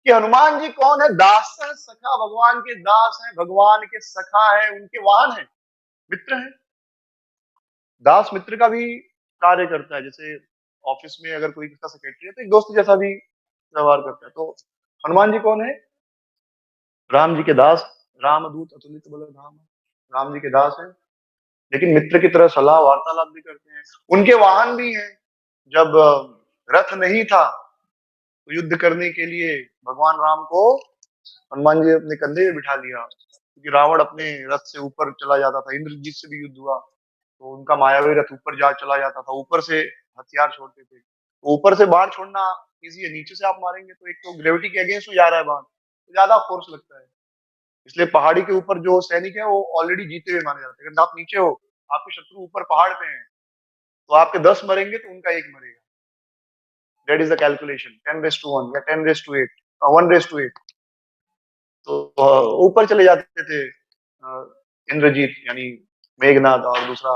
कि हनुमान जी कौन है, दास है, सखा, भगवान के दास है, भगवान के सखा है, उनके वाहन है, मित्र है। दास मित्र का भी कार्य करता है, जैसे ऑफिस में अगर कोई किसका सेक्रेटरी है तो एक दोस्त जैसा भी व्यवहार करता है। तो हनुमान जी कौन है, राम जी के दास, रामदूत अतुलित बल धाम, राम जी के दास हैं, लेकिन मित्र की तरह सलाह वार्तालाप भी करते हैं। उनके वाहन भी हैं। जब रथ नहीं था तो युद्ध करने के लिए भगवान राम को हनुमान जी अपने कंधे पे बिठा लिया, क्योंकि रावण अपने रथ से ऊपर चला जाता था, इंद्रजीत से भी युद्ध हुआ तो उनका मायावी रथ ऊपर जा चला जाता था, ऊपर से हथियार छोड़ते थे। तो ऊपर से बाण छोड़ना इजी है, नीचे से आप मारेंगे तो एक तो ग्रेविटी के अगेंस्ट में जा रहा है बाण, तो ज्यादा फोर्स लगता है। इसलिए पहाड़ी के ऊपर जो सैनिक है वो ऑलरेडी जीते हुए माने जाते हैं। अगर आप नीचे हो, आपके शत्रु ऊपर पहाड़ पे हैं, तो आपके 10 मरेंगे तो उनका एक मरेगा। दैट इज द कैलकुलेशन, 10 रेस टू 1 या 10 रेस टू 8, 1 रेस टू 8। तो ऊपर चले जाते थे इंद्रजीत यानी मेघनाथ और दूसरा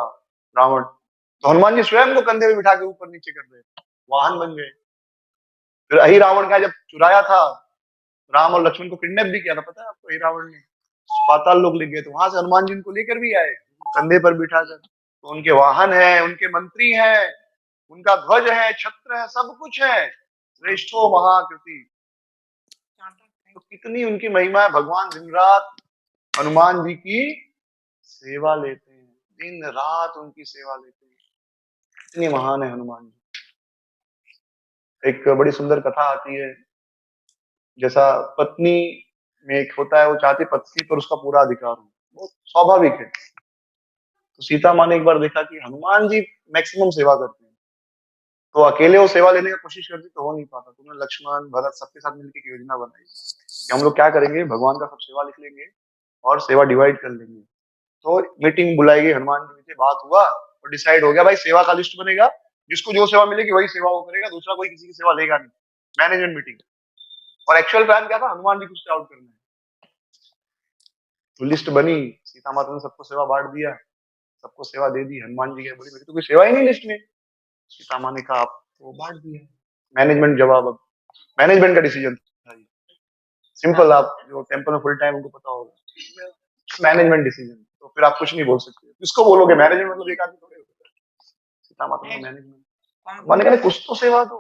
रावण। तो हनुमान जी स्वयं को कंधे पे बिठा के ऊपर नीचे कर रहे, वाहन बन गए। फिर अही रावण का जब चुराया था, राम और लक्ष्मण को किडनैप भी किया था, पता है आपको, अही रावण ने पाताल लोक ले गए, तो वहां से हनुमान जी उनको लेकर भी आए कंधे पर बिठाकर। तो उनके वाहन है, उनके मंत्री हैं, उनका ध्वज है, छत्र है, सब कुछ है, श्रेष्ठो महाकृति। तो कितनी उनकी महिमा है, भगवान दिन रात हनुमान जी की सेवा लेते हैं, दिन रात उनकी सेवा लेते हैं, इतनी महान है हनुमान जी। एक बड़ी सुंदर कथा आती है, जैसा पत्नी में एक होता है, वो चाहती पति पर उसका पूरा अधिकार हो, बहुत स्वाभाविक है। तो सीता माँ ने एक बार देखा कि हनुमान जी मैक्सिमम सेवा करते हैं, तो अकेले वो सेवा लेने की कोशिश करती तो हो नहीं पाता। तो उन्होंने लक्ष्मण भरत सबके साथ मिलकर एक योजना बनाई कि हम लोग क्या करेंगे, भगवान का सब सेवा लिख लेंगे और सेवा डिवाइड कर लेंगे। तो मीटिंग बुलाई गई, हनुमान जी से बात हुआ और डिसाइड हो गया, भाई सेवा का लिस्ट बनेगा, जिसको जो सेवा मिलेगी वही सेवा वो करेगा, दूसरा कोई किसी की सेवा लेगा नहीं। Management meeting. और एक्चुअल प्लान क्या था, हनुमान जी को आउट करना है। तो लिस्ट बनी, सीता माता ने सबको सेवा बांट दिया, सबको सेवा दे दी। हनुमान जी के बोली मेरी तो कोई सेवा ही नहीं लिस्ट में। सीता माँ ने कहा आप तो बांट दिया। मैनेजमेंट जवाब, अब मैनेजमेंट का डिसीजन था ये। सिंपल, आप जो टेम्पल में फुल टाइम उनको पता होगा, मैनेजमेंट डिसीजन। तो फिर आप कुछ नहीं बोल सकते, किसको बोलोगे, मैनेजमेंट मतलब एक आदमी थोड़े होता है। सीता माता ने मैनेजमेंट, मैंने कहा कुछ तो सेवा दो।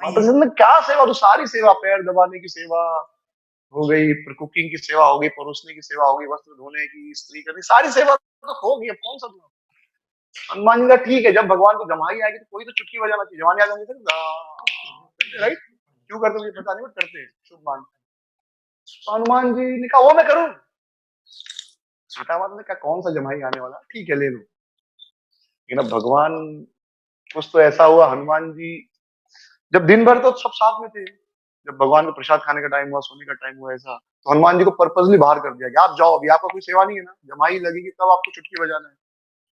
माता जी ने क्या सेवा, तो सारी सेवा, पैर दबाने की सेवा हो गई, फिर कुकिंग की सेवा हो गई, परोसने की सेवा हो गई, वस्त्र धोने की, स्त्री करने, सारी सेवा तो हो गई, अब कौन सा दूं। हनुमान जी का ठीक है, जब भगवान को जमाई आएगी तो कोई तो चुटकी बजाना चाहिए, जवानी आ जाएंगे तो राइट, क्यों करते मुझे पता नहीं, बट करते हैं, शुभ मानते हैं। तो हनुमान जी ने कहा वो मैं करूं। सीता माता ने कहा कौन सा जमाई आने वाला, ठीक है ले लो। लेकिन अब भगवान, कुछ तो ऐसा हुआ, हनुमान जी जब दिन भर तो सब साथ में थे, जब भगवान को प्रसाद खाने का टाइम हुआ, सोने का टाइम हुआ, ऐसा तो हनुमान जी को पर्पसली बाहर कर दिया कि आप जाओ, अभी आपका कोई सेवा नहीं है ना, जमाई लगेगी तब आपको चुटकी बजाना है।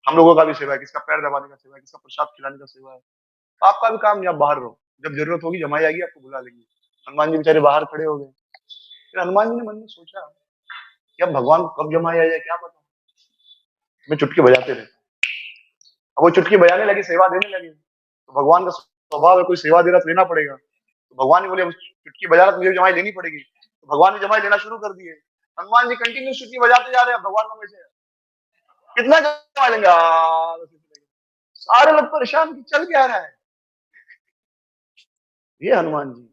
हम लोगों का भी सेवा है, किसका पैर दबाने का सेवा है, किसका प्रसाद खिलाने का सेवा है, तो आपका भी काम नहीं, आप बाहर रहो, जब जरूरत होगी जमाई आएगी आपको बुला लेंगे। हनुमान जी बेचारे बाहर खड़े हो गए। फिर हनुमान जी ने मन में सोचा कि अब भगवान को कब जमाई आ जाए क्या पता, मैं चुटकी बजाते रहे। अब वो चुटकी बजाने लगी, सेवा देने लगे, तो भगवान का स्वभाव है, कोई सेवा दे रहा तो लेना पड़ेगा। तो भगवान ने बोले चुटकी बजा रहा तो मुझे जमाई लेनी पड़ेगी, तो भगवान ने जमाई लेना शुरू कर दिए। हनुमान जी कंटिन्यू चुटकी बजाते जा रहे हैं, भगवान को वैसे कितना जमाई लेंगे, सारे लोग परेशान कि चल क्या रहा है। ये हनुमान जी,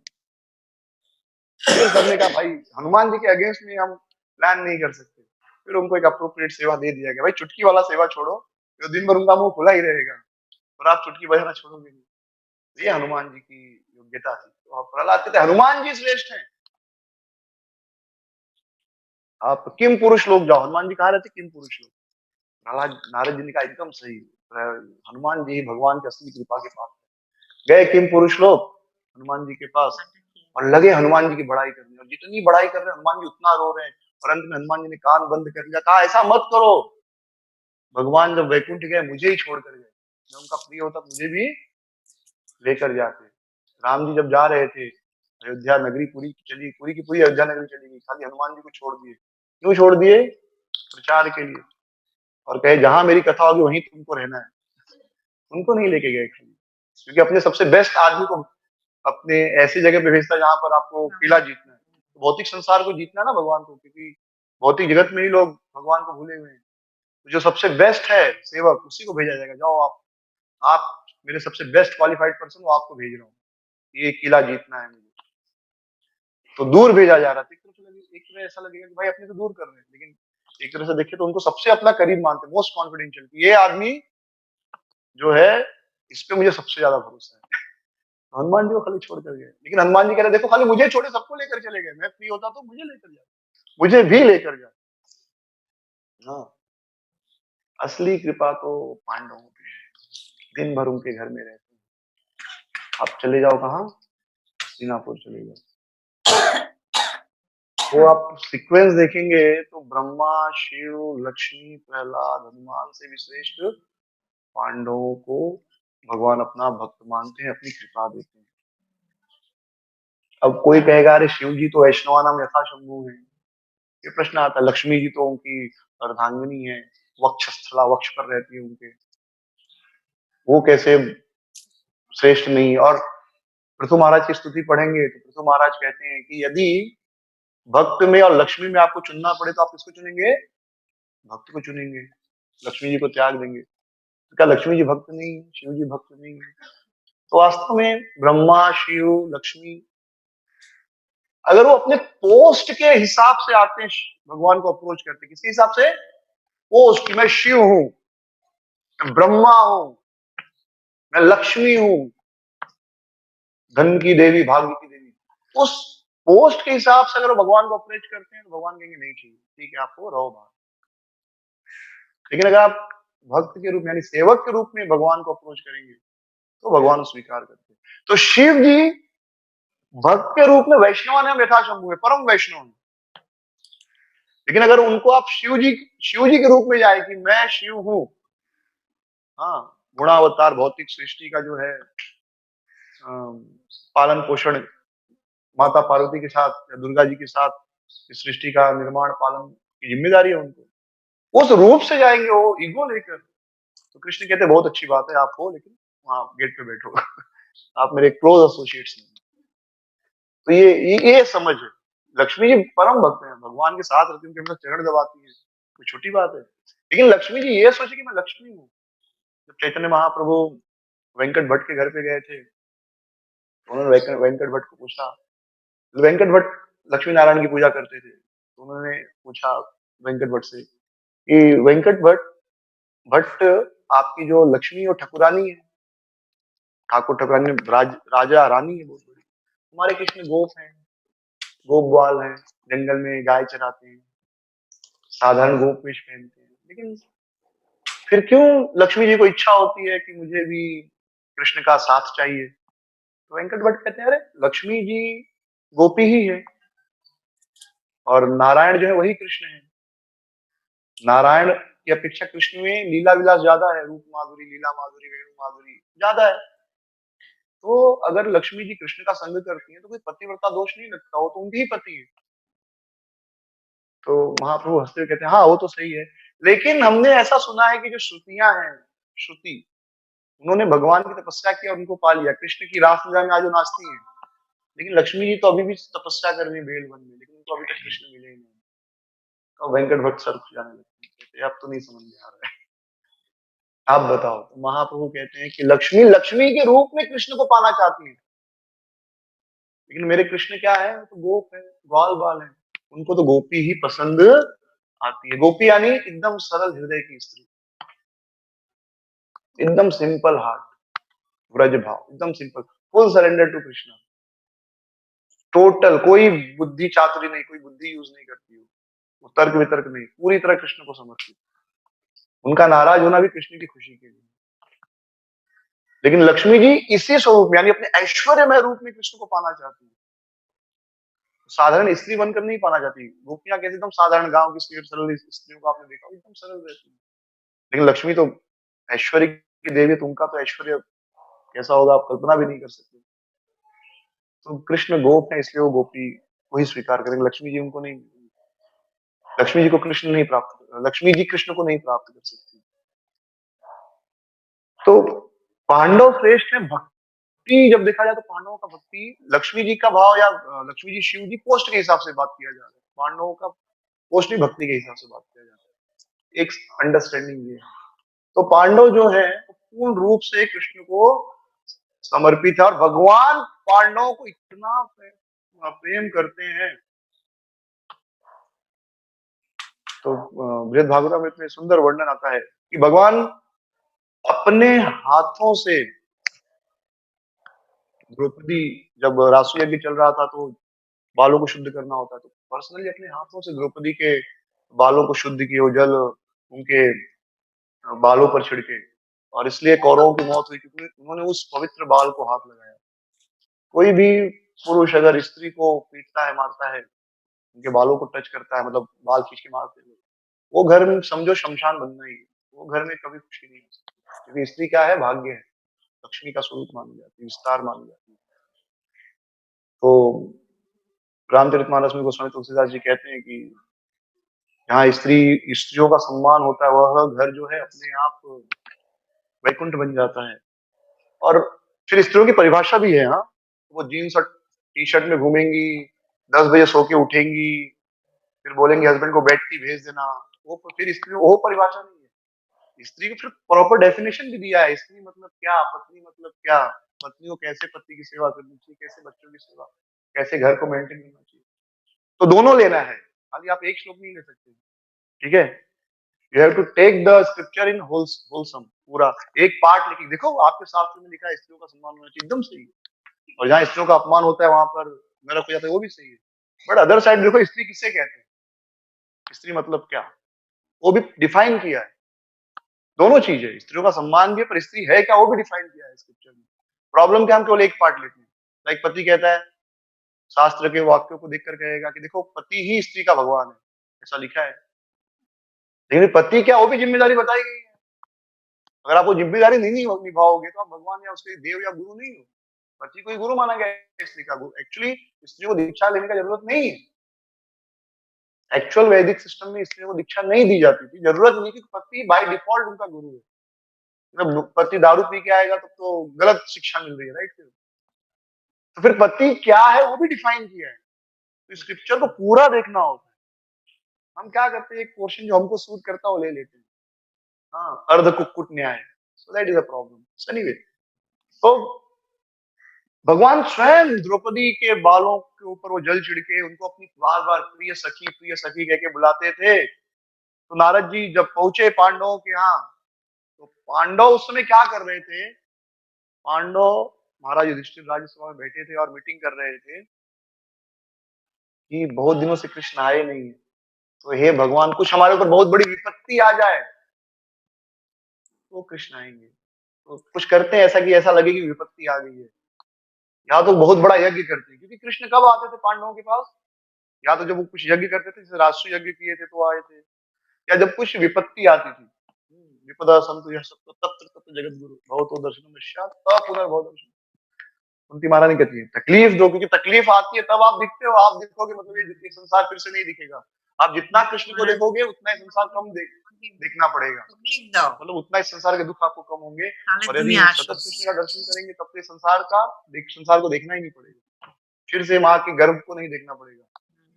फिर सबने कहा भाई हनुमान जी के अगेंस्ट में हम प्लान नहीं कर सकते। फिर उनको एक अप्रोप्रिएट सेवा दे दिया गया, भाई चुटकी वाला सेवा छोड़ो, तो दिन भर उनका मुंह खुला ही रहेगा और आप चुटकी बजाना छोड़ोगे नहीं। तो ये हनुमान जी की योग्यता थी। तो प्रहलाद कहते हनुमान जी श्रेष्ठ हैं। आप किम पुरुष लोग जाओ, हनुमान जी कहाँ रहते? किम पुरुष लोग। प्रहलाद नारद जी ने कहा एकदम सही, हनुमान जी भगवान की असली कृपा के पास गए। किम पुरुष लोग हनुमान जी के पास और लगे हनुमान जी की बड़ाई करने, और जितनी बड़ाई कर रहे हैं हनुमान जी उतना रो रहे हैं। और अंत में हनुमान जी ने कान बंद कर लिया, कहा ऐसा मत करो, भगवान जब वैकुंठ गए मुझे ही छोड़ कर गए, मैं उनका प्रिय होता तो मुझे भी लेकर जाते। राम जी जब जा रहे थे अयोध्या नगरी, पूरी चली, पूरी की पूरी अयोध्या नगरी चली गई, खाली हनुमान जी को छोड़ दिए। क्यों छोड़ दिए? प्रचार के लिए। और कहे जहां मेरी कथा होगी वहीं तुमको रहना है। उनको नहीं लेके गए खाली, क्योंकि अपने सबसे बेस्ट आदमी को अपने ऐसी जगह पे भेजता है जहां पर आपको किला जीतना है। तो भौतिक संसार को जीतना है ना भगवान को, क्योंकि भौतिक जगत में ही लोग भगवान को भूले हुए हैं। तो जो सबसे बेस्ट है सेवक, उसी को भेजा जाएगा। जाओ आप मेरे सबसे बेस्ट क्वालिफाइड पर्सन, वो आपको भेज रहा हूँ, ये किला जीतना है मुझे। तो दूर भेजा जा रहा था। एक तरह ऐसा लगेगा कि भाई अपने से दूर कर रहे हैं, लेकिन एक तरह से देखे तो उनको सबसे अपना करीब मानते हैं, मोस्ट कॉन्फिडेंशियल। ये आदमी जो है, इस पे मुझे सबसे ज्यादा भरोसा है। हनुमान जी को खाली छोड़ कर गए, लेकिन हनुमान जी कह रहे देखो खाली मुझे छोड़े सबको लेकर चले गए, मैं फ्री होता तो मुझे लेकर जाए, मुझे भी लेकर जाए। हाँ, असली कृपा तो पांडवों पे है, दिन भर उनके घर में रहते हैं। आप चले जाओ कहाँ? हस्तिनापुर चले जाओ, वो आप सीक्वेंस देखेंगे तो ब्रह्मा, शिव, लक्ष्मी, प्रहलाद, हनुमान से भी श्रेष्ठ पांडवों को भगवान अपना भक्त मानते हैं, अपनी कृपा देते हैं। अब कोई कहेगा अरे शिव जी तो वैष्णवानाम यथा शंभु है, ये प्रश्न आता है। लक्ष्मी जी तो उनकी अर्धांगिनी है, वक्षस्थला, वक्ष पर रहती है उनके, वो कैसे श्रेष्ठ नहीं? और पृथु महाराज की स्तुति पढ़ेंगे तो पृथु महाराज कहते हैं कि यदि भक्त में और लक्ष्मी में आपको चुनना पड़े तो आप किसको चुनेंगे? भक्त को चुनेंगे, लक्ष्मी जी को त्याग देंगे। तो क्या लक्ष्मी जी भक्त नहीं है? शिव जी भक्त नहीं है? तो वास्तव में ब्रह्मा, शिव, लक्ष्मी, अगर वो अपने पोस्ट के हिसाब से आते हैं, भगवान को अप्रोच करते हैं किसी हिसाब से, पोस्ट, मैं शिव हूं, मैं ब्रह्मा हूं, मैं लक्ष्मी हूं, धन की देवी, भाग्य की देवी, उस पोस्ट के हिसाब से अगर वो भगवान को अप्रोच करते हैं तो भगवान कहेंगे नहीं चाहिए, ठीक है आपको रहो बाहर। लेकिन अगर आप भक्त के रूप में यानी सेवक के रूप में भगवान को अप्रोच करेंगे तो भगवान स्वीकार करते हैं। तो शिव जी भक्त के रूप में वैष्णव ने यथा शंभु है, परम वैष्णव है। लेकिन अगर उनको आप शिव जी के रूप में जाए कि मैं शिव हूं, हाँ, गुणावतार भौतिक सृष्टि का जो है पालन पोषण माता पार्वती के साथ या दुर्गा जी के साथ इस सृष्टि का निर्माण पालन की जिम्मेदारी है उनको, उस रूप से जाएंगे वो ईगो लेकर, तो कृष्ण कहते बहुत अच्छी बात है आप हो, लेकिन वहां गेट पे बैठो आप मेरे क्लोज एसोसिएट्स नहीं। तो ये समझ है। लक्ष्मी जी परम भक्त हैं, भगवान के साथ रहती है, उनके अंदर चरण दबाती है, कोई छोटी बात है। लेकिन लक्ष्मी जी ये सोचे कि मैं लक्ष्मी हूँ। जब चैतन्य महाप्रभु वेंकट भट्ट के घर पे गए थे, तो उन्होंने वेंकट भट्ट को पूछा, वेंकट भट्ट लक्ष्मी नारायण की पूजा करते थे, तो उन्होंने पूछा वेंकट भट्ट से कि वेंकट भट्ट भट्ट आपकी जो लक्ष्मी और ठकुरानी है, ठाकुर ठाकुरानी राजा रानी है बहुत बड़ी, हमारे कृष्ण गोप हैं, गोप ग्वाल हैं, जंगल में गाय चराते हैं, साधारण गोप वेश पहनते हैं, लेकिन फिर क्यों लक्ष्मी जी को इच्छा होती है कि मुझे भी कृष्ण का साथ चाहिए? तो वेंकट भट्ट कहते हैं अरे लक्ष्मी जी गोपी ही है और नारायण जो है वही कृष्ण है। नारायण की अपेक्षा कृष्ण में लीला विलास ज्यादा है, रूप माधुरी, लीला माधुरी, वेणु माधुरी ज्यादा है। तो अगर लक्ष्मी जी कृष्ण का संग करती हैं तो कोई पतिव्रता दोष नहीं लगता, वो तो उनके ही पति है। तो महाप्रभु हंसते हुए कहते हैं हाँ वो तो सही है, लेकिन हमने ऐसा सुना है कि जो श्रुतियां हैं, श्रुति, उन्होंने भगवान की तपस्या की और उनको पा लिया, कृष्ण की रासलीला में आज वो नाचती हैं। लेकिन लक्ष्मी जी तो अभी भी तपस्या कर रही है बेल वन में, लेकिन उनको अभी तक कृष्ण मिले ही नहीं। तो वेंकट भट्ट सर जाने लगते हैं, कहते हैं अब तो नहीं समझ में आ रहा है, आप बताओ। तो महाप्रभु कहते हैं कि लक्ष्मी लक्ष्मी के रूप में कृष्ण को पाना चाहती है, लेकिन मेरे कृष्ण क्या है, तो गोप है, ग्वाल बाल है, उनको तो गोपी ही पसंद आती है। गोपी यानी एकदम सरल हृदय की स्त्री, एकदम सिंपल हार्ट, ब्रज भाव, एकदम simple, full surrender to Krishna, total, कोई बुद्धि चातुरी नहीं, कोई बुद्धि यूज नहीं करती हो। वो तर्क वितर्क नहीं, पूरी तरह कृष्ण को समर्पित। उनका नाराज होना भी कृष्ण की खुशी के लिए। लेकिन लक्ष्मी जी इसी स्वरूप में यानी अपने ऐश्वर्यमय रूप में कृष्ण को पाना चाहती है, साधारण स्त्री बनकर नहीं पाना चाहती। गोपियां कैसे एकदम साधारण गांव की सरल स्त्रियों को आपने देखा एकदम सरल रहती है, लेकिन लक्ष्मी तो ऐश्वर्य की देवी, तो उनका तो ऐश्वर्य कैसा होगा आप कल्पना भी नहीं कर सकते। तो कृष्ण गोप है इसलिए वो गोपी को ही स्वीकार करेंगे, लक्ष्मी जी उनको नहीं। लक्ष्मी जी को कृष्ण नहीं प्राप्त, लक्ष्मी जी कृष्ण को नहीं प्राप्त कर सकती। तो पांडव श्रेष्ठ है भक्ति, जब देखा जाए तो पांडवों का भक्ति लक्ष्मी जी का भाव या लक्ष्मी जी शिव जी पोस्ट के हिसाब से बात किया जा रहा है, पांडवों का पोस्ट भी भक्ति के हिसाब से बात किया जा रहा है, एक अंडरस्टैंडिंग ये है। तो पांडव जो है पूर्ण रूप से कृष्ण को समर्पित है, और भगवान पांडवों को इतना प्रेम करते हैं। तो बृहद भागवत में सुंदर वर्णन आता है कि भगवान अपने हाथों से, द्रौपदी जब रासु यज्ञ चल रहा था तो बालों को शुद्ध करना होता है, तो पर्सनली अपने हाथों से द्रौपदी के बालों को शुद्ध किए, वो जल उनके बालों पर छिड़के, और इसलिए कौरवों की मौत हुई क्योंकि उन्होंने उस पवित्र बाल को हाथ लगाया। कोई भी पुरुष अगर स्त्री को पीटता है, मारता है, उनके बालों को टच करता है, मतलब बाल खींच के मारते हैं, वो घर में समझो शमशान बनना ही है। वो घर में कभी खुशी नहीं हो सकती, क्योंकि स्त्री क्या है, भाग्य है, लक्ष्मी का स्वरूप मानी जाती है, विस्तार मानी जाती है। तो रामचरितमानस में गोस्वामी तुलसीदास जी कहते हैं कि यहाँ स्त्रियों का सम्मान होता है, वह घर जो है अपने आप वैकुंठ बन जाता है। और फिर स्त्रियों की परिभाषा भी है, हाँ, वो जीन्स और टी शर्ट में घूमेंगी, 10 बजे सो के उठेंगी, फिर बोलेंगे हस्बैंड को बेड टी भेज देना, वो फिर स्त्री वो परिभाषा नहीं है। स्त्री को फिर प्रॉपर डेफिनेशन भी दिया है, स्त्री मतलब क्या, पत्नी मतलब क्या, पत्नी को कैसे पति की सेवा करनी चाहिए, कैसे बच्चों की सेवा, कैसे घर को मेंटेन करना चाहिए। तो दोनों लेना है, खाली आप एक श्लोक नहीं ले सकते, ठीक है। You have to take the scripture in wholesome, पूरा एक पार्ट लेके देखो, आपके शास्त्र में लिखा है स्त्रियों का सम्मान होना चाहिए, एकदम सही है। और जहाँ स्त्रियों का अपमान होता है वहां पर नरक हो जाता है, वो भी सही है। बट अदर साइड देखो स्त्री किससे कहते हैं, स्त्री मतलब क्या, वो भी डिफाइन किया है। दोनों चीज है, स्त्रियों का सम्मान भी है, पर स्त्री है क्या वो भी डिफाइन किया है स्क्रिप्चर में। प्रॉब्लम क्या, हम केवल एक पार्ट लेते हैं। लाइक पति कहता है, शास्त्र के वाक्यों को देखकर कहेगा कि देखो पति ही स्त्री का भगवान है, ऐसा लिखा है। लेकिन पति क्या, वो भी जिम्मेदारी बताई गई है। अगर आप वो जिम्मेदारी नहीं निभाओगे तो आप भगवान या उसके देव या गुरु नहीं हो। पति को ही गुरु माना गया है स्त्री का गुरु। एक्चुअली स्त्री को दीक्षा लेने का जरूरत नहीं है। एक्चुअल वैदिक सिस्टम में स्त्री को दीक्षा नहीं दी जाती थी, जरूरत नहीं, क्योंकि पति बाय डिफॉल्ट उनका गुरु है। जब पति दारू पी के आएगा तब तो गलत शिक्षा मिल रही है, राइट। तो फिर पति क्या है वो भी डिफाइन किया है, तो स्क्रिप्चर को पूरा देखना होता है। हम क्या करते हैं, एक पोर्शन जो हमको सूट करता है वो ले लेते हैं, हाँ, अर्ध कुक्कुट न्याय, so that is a problem. Anyway, तो भगवान स्वयं द्रौपदी के बालों के ऊपर वो जल छिड़के उनको अपनी बार बार प्रिय सखी कह के बुलाते थे। तो नारद जी जब पहुंचे पांडवों के यहाँ, तो पांडव उस समय क्या कर रहे थे, पांडव महाराज युधिष्ठिर राज्यसभा में बैठे थे और मीटिंग कर रहे थे कि बहुत दिनों से कृष्ण आए नहीं है, तो हे भगवान कुछ हमारे ऊपर बहुत बड़ी विपत्ति आ जाए तो कृष्ण आएंगे। तो कुछ करते हैं ऐसा कि ऐसा लगे कि विपत्ति आ गई है, या तो बहुत बड़ा यज्ञ करते हैं, क्योंकि कृष्ण कब आते थे पांडवों के पास, या तो जब वो कुछ यज्ञ करते थे, जैसे राष्ट्रीय यज्ञ किए थे तो आए थे, या जब कुछ विपत्ति आती थी। विपदा संतु यह सब तत्र तत्र जगत गुरु भवतो दर्शन पुनर्भव दर्शन। कुंती महारानी कहती है तकलीफ दो, क्योंकि तकलीफ आती है तब आप दिखते हो, आप दिखोगे मतलब ये संसार फिर से नहीं दिखेगा। आप जितना कृष्ण को देखोगे उतना ही संसार कम देखना पड़ेगा, मतलब उतना ही संसार के दुख आपको कम होंगे। और यदि सतत कृष्ण का दर्शन करेंगे तब तो संसार को देखना ही नहीं पड़ेगा, फिर से माँ के गर्भ को नहीं देखना पड़ेगा।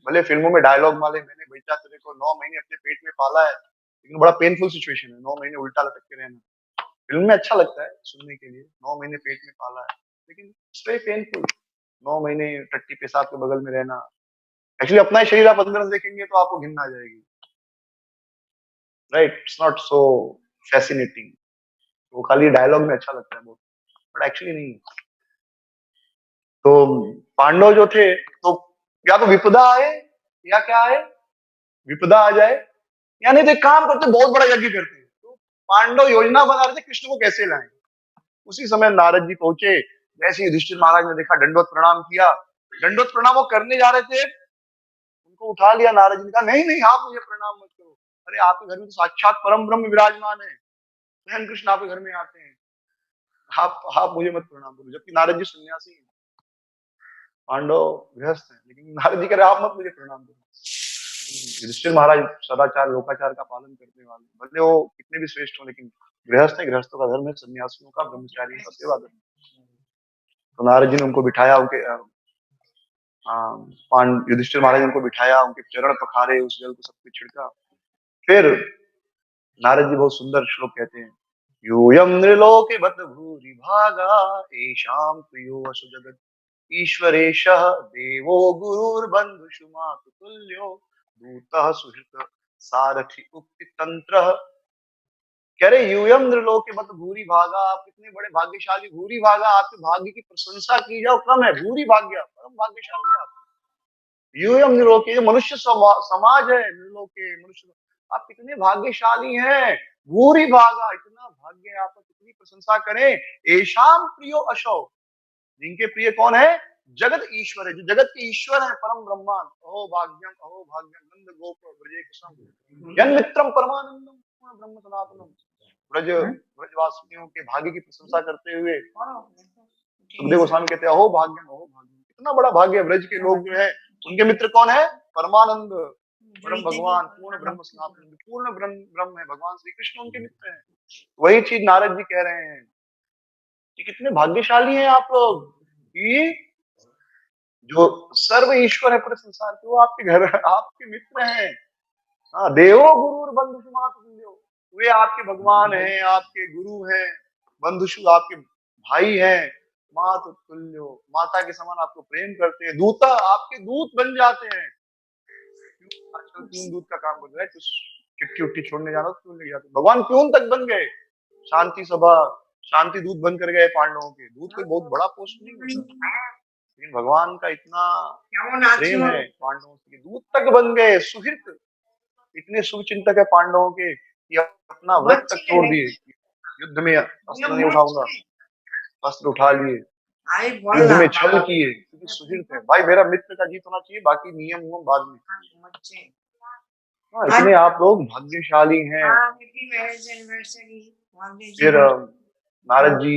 भले फिल्मों में डायलॉग माले मैंने बेटा तेरे को 9 महीने अपने पेट में पाला है, लेकिन बड़ा पेनफुल सिचुएशन है 9 महीने उल्टा लटक के रहना। फिल्म में अच्छा लगता है सुनने के लिए, 9 महीने पेट में पाला है, लेकिन इट्स वेरी पेनफुल। 9 महीने टट्टी पेशाब के बगल में रहना, एक्चुअली अपना ही शरीर आप अंदर से देखेंगे तो आपको घिन आ जाएगी, right. It's not so fascinating, वो खाली डायलॉग में अच्छा लगता है बहुत, बट एक्चुअली नहीं। तो पांडव जो थे, तो या तो विपदा आए या क्या आए, विपदा आ जाए, यानी तो एक काम करते, बहुत बड़ा यज्ञ करते हैं। तो पांडव योजना बना रहे थे कृष्ण को कैसे लाएं। उसी समय नारद जी पहुंचे। जैसे युधिष्ठिर महाराज ने देखा, दंडवत प्रणाम किया। दंडवत प्रणाम वो करने जा रहे थे, उनको उठा लिया नारद जी ने, कहा नहीं नहीं, आप मुझे प्रणाम मत करो। अरे आपके घर में तो साक्षात परम ब्रह्म विराजमान है, स्वयं कृष्ण आपके घर में आते हैं, आप मुझे मत प्रणाम करो। जबकि नारद जी सन्यासी हैं, पांडव गृहस्थ हैं, लेकिन नारद जी कह रहे आप मत मुझे प्रणाम करो। युधिष्ठिर महाराज सदाचार लोकाचार का पालन करने वाले, भले वो कितने भी श्रेष्ठ हो, लेकिन गृहस्थ है, गृहस्थों का धर्म है, सन्यासियों का, ब्रह्मचारियों का सेवा धर्म। तो नारद जी ने उनको बिठाया, उनके युधिष्ठिर महाराज ने उनको बिठाया, उनके चरण पखारे, उस जल को सब पे छिड़का। फिर नारद जी बहुत सुंदर श्लोक कहते हैं, यूयम नृलोके बत भूरि भागा एषाम प्रियो असु जगत ईश्वरेशः देवो गुरुर्बन्धुषु मातुल्यो दूतः सुहृत सारथि उक्ति तंत्र। कह रहे यूयम नृलोके बत भूरि भागा, आप कितने बड़े भाग्यशाली, भूरि भागा, आपके भाग्य की प्रशंसा की जाओ कम है, भूरि भाग्य, परम भाग्यशाली आप। यूयम नृलोके, जो मनुष्य समाज है, नृलोके मनुष्य, आप कितने भाग्यशाली हैं, भूरि भागा, इतना भाग्य है आपका, कितनी प्रशंसा करें। एशाम प्रियो असौ, जिनके प्रिय कौन है, जगत ईश्वर है, जो जगत के ईश्वर है, परम ब्रह्मान। अहो भाग्यम नंद गोप ब्रजे कुसुम यन मित्रम परमानंदम पूर्ण ब्रह्म सनातनम। ब्रजवासियों के भाग्य की प्रशंसा करते हुए सुखदेव गोस्वामी कहते हैं, अहो भाग्यम, कितना बड़ा भाग्य। ब्रज के लोग जो है, उनके मित्र कौन है, परमानंद परम भगवान, पूर्ण ब्रह्म सनातन, पूर्ण ब्रह्म है भगवान श्री कृष्ण, उनके मित्र हैं। वही चीज नारद जी कह रहे हैं कि कितने भाग्यशाली हैं आप लोग, कि जो सर्व ईश्वर है पूरे संसार के, वो आपके घर, आपके मित्र हैं। हाँ, देवो गुरु बंधुषु मातुल्यो, वे आपके भगवान हैं, आपके गुरु हैं, बंधुषु आपके भाई हैं, मातुल्यो, माता के समान आपको प्रेम करते हैं, दूता आपके दूत बन जाते हैं। आजकल क्यों दूत का काम कर रहा है, कुछ चिट्ठी उट्ठी छोड़ने जाना तो क्यों ले जाते, भगवान प्यून तक बन गए, शांति सभा शांति दूत बनकर गए पांडवों के। दूत कोई बहुत बड़ा पोस्ट नहीं होता, लेकिन भगवान का इतना प्रेम है पांडवों से, दूत तक बन गए, सुहृत, इतने शुभ चिंतक है पांडवों के कि अपना व्रत तक छोड़ दिए, युद्ध में अस्त्र नहीं उठाऊंगा, अस्त्र उठा लिए, युद्ध में छल किए, क्योंकि सुहृत है। भाई मेरा मित्र का जीत होना चाहिए, बाकी नियम हुआ बाद में। इतने आप लोग भाग्यशाली हैं। फिर नारद जी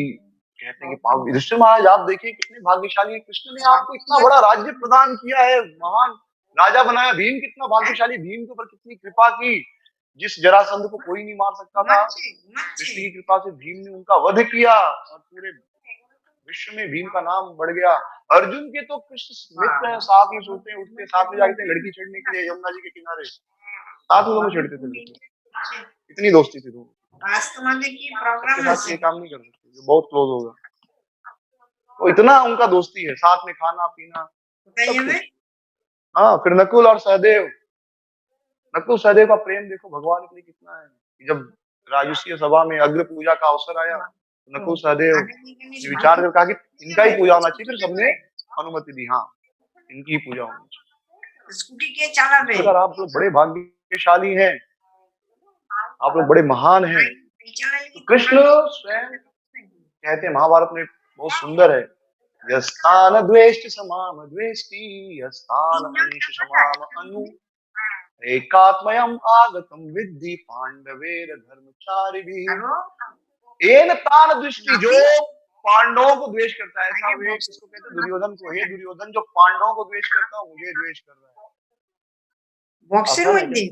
कहते हैं कि युधिष्ठिर महाराज आप देखिए कितने भाग्यशाली हैं, कृष्ण ने आपको इतना बड़ा राज्य प्रदान किया है, महान राजा बनाया। भीम कितना भाग्यशाली, भीम के ऊपर कितनी कृपा की, जिस जरासंध को कोई नहीं मार सकता था, कृष्ण की कृपा से भीम ने उनका वध किया और पूरे विश्व में भीम का नाम बढ़ गया। अर्जुन के तो कृष्ण मित्र हैं, साथ में सोते हैं, उठते, साथ में जाते, लड़की छेड़ने के लिए यमुना जी के किनारे साथ में दोनों छेड़ते थे, इतनी दोस्ती थी दोनों। सबके साथ ये काम नहीं कर सकते, जो बहुत क्लोज होगा, तो इतना उनका दोस्ती है, साथ में खाना पीना। हाँ, फिर नकुल और सहदेव, नकुल सहदेव का प्रेम देखो भगवान के लिए कितना है। जब राजसूय सभा में अग्र पूजा का अवसर आया, तो नकुल सहदेव ने विचार कर कहा कि इनका ही पूजा होना चाहिए। फिर सबने अनुमति दी, हाँ इनकी ही पूजा होनी चाहिए। आप लोग बड़े भाग्यशाली हैं, आप लोग बड़े महान हैं। तो कृष्ण स्वयं कहते हैं, महाभारत में बहुत सुंदर है, यस्तान द्वेष्टि समाम द्वेष्टि, यस्तान अंश समाम अनु, एकात्मयम् आगतम विद्धि पांडवेर धर्मचारिभिः। एन तान दृष्टि, जो पांडवों को द्वेष करता है, ऐसा वे किसको कहते हैं, दुर्योधन को। हे दुर्योधन, जो पांडवों को द्वेष करता है, मुझे द्वेष कर रहा है। बॉक्सर मध्ये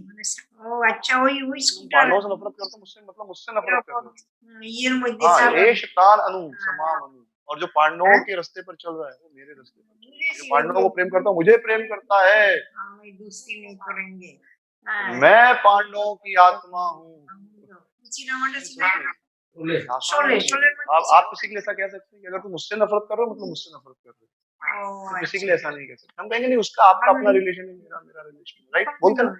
ओ अच्छा, वही स्कूटर पांडवों से नफरत करता, मुझसे मतलब मुझसे नफरत कर रहा है। ईयर मध्ये चालू एष तान अनु समाम अनु, और जो पांडवों के रास्ते पर चल रहा है, वो मेरे रास्ते पर चल रहा है। जो पांडवों को प्रेम करता है, मुझे प्रेम करता है। हम दोस्ती नहीं करेंगे, मैं पांडवों की आत्मा हूँ। आप किसी के लिए ऐसा कह सकते हैं कि अगर तुम मुझसे नफरत कर रहे हो, मतलब मुझसे नफरत कर रहे हो, किसी के लिए ऐसा नहीं कह सकते। हम कहेंगे नहीं, उसका आपका अपना रिलेशन है, मेरा मेरा रिलेशन, राइट बोलते ना।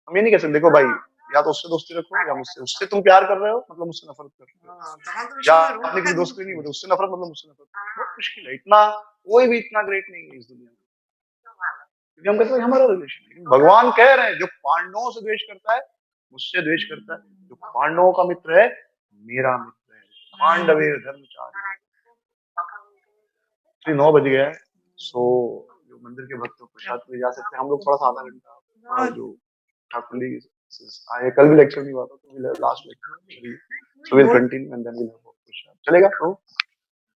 हम ये नहीं कह सकते, देखो भाई या तो उससे दोस्ती रखो, या मुझसे, उससे तुम प्यार कर रहे हो मतलब मुझसे नफरत कर रहे हो, या आपने किसी दोस्त को नहीं बोलते उससे नफरत मतलब मुझसे नफरत। बहुत मुश्किल है, इतना कोई भी इतना ग्रेट नहीं है इस दुनिया में। क्योंकि हम कहते हैं हमारा रिलेशन है। लेकिन भगवान कह रहे हैं जो पांडवों से द्वेष करता है मुझसे द्वेष करता है, जो पांडवों का मित्र है मेरा मित्र है। पांडवे धर्मचारी। 9 बज गया है। सो जो मंदिर के भक्त प्रसाद के लिए जा सकते हैं, हम लोग थोड़ा सा आधा घंटा, और जो ठाकुर जी आए, कल भी लेक्चर नहीं हुआ था तो last lecture, so will continue and then will have prasad. चलेगा तो